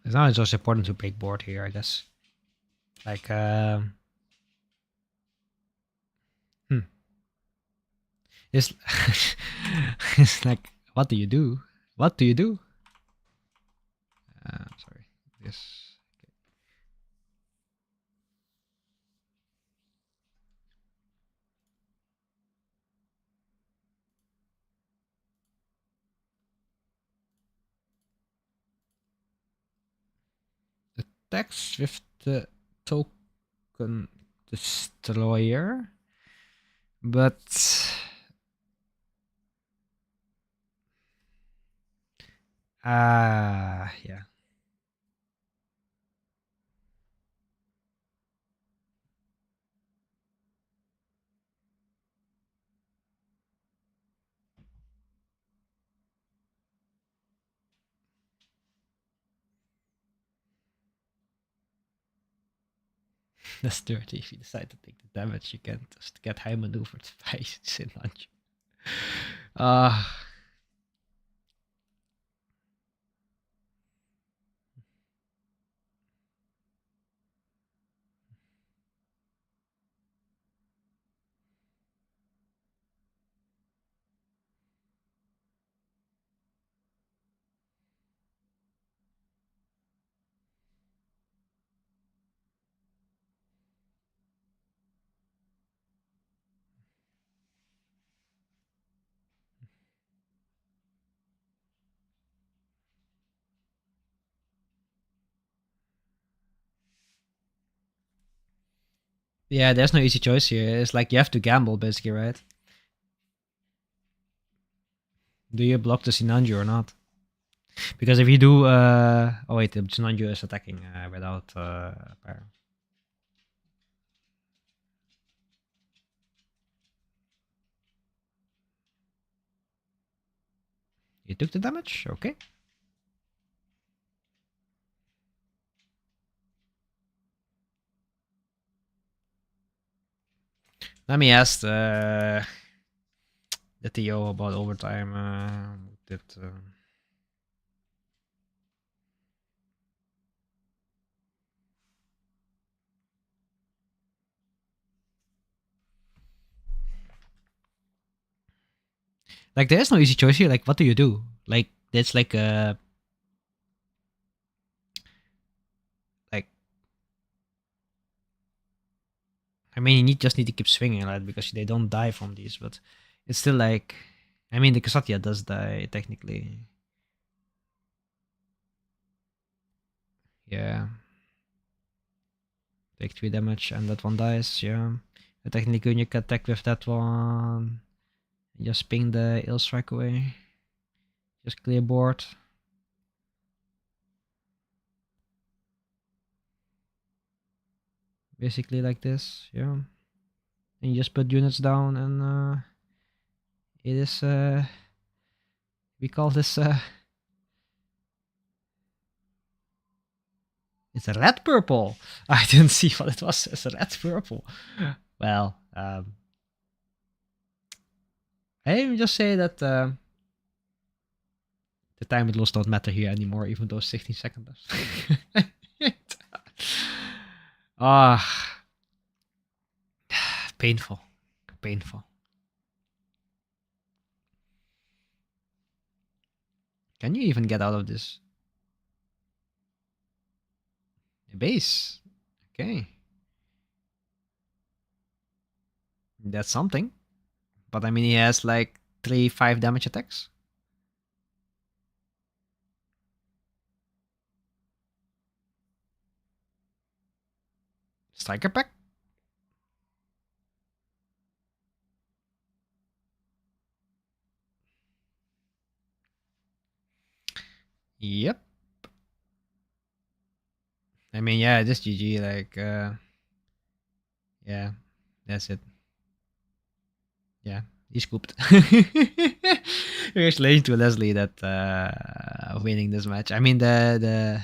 It's not just important to break board here, I guess. Like, it's, it's like, what do you do? What do you do? Sorry, this. Attacks with the token destroyer, but yeah. That's dirty. If you decide to take the damage, you can just get high maneuvered by Sinanju. Yeah, there's no easy choice here. It's like you have to gamble, basically, right? Do you block the Sinanju or not? Because if you do, oh wait, the Sinanju is attacking without power. You took the damage? Okay. Let me ask the TO about overtime. Like, there's no easy choice here. Like, what do you do? Like, it's like like. I mean, you just need to keep swinging, right? Because they don't die from these, but it's still like. I mean, the Kshatriya does die technically. Yeah. Take 3 damage and that one dies. Yeah. But technically, you can attack with that one. Just ping the ill strike away. Just clear board. Basically like this, yeah. And you just put units down and it is we call this it's a red purple. I didn't see what it was. It's a red purple. Well, I just say that the time it lost don't matter here anymore, even though 16 seconds left. Ah, painful, painful. Can you even get out of this? Base. Okay. That's something. But I mean, he has like 3-5 damage attacks. Striker pack. Yep. I mean, yeah, this GG, like, yeah, that's it. Yeah, he scooped. Congratulations to Leslie that winning this match. I mean, the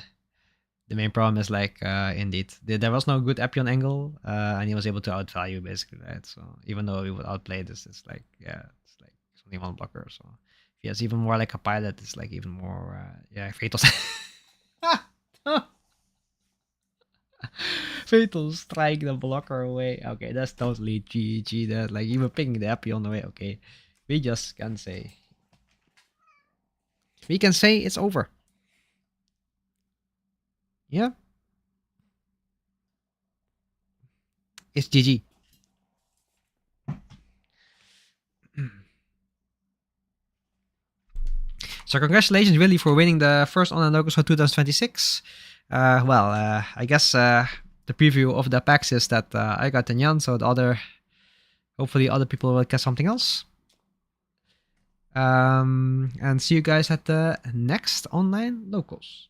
main problem is like, indeed, there was no good Epion angle, and he was able to outvalue basically, right? So even though he would outplay this, it's like, yeah, it's only one blocker. So if he has even more like a pilot, it's like even more, yeah, fatal. Fatal strike the blocker away. Okay, that's totally GG. That like even picking the Epion away. Okay, we just can say it's over. Yeah, it's GG. So congratulations, really, for winning the first online locals for 2026. I guess the preview of the packs is that I got Tanyan, so hopefully other people will get something else. And see you guys at the next online locals.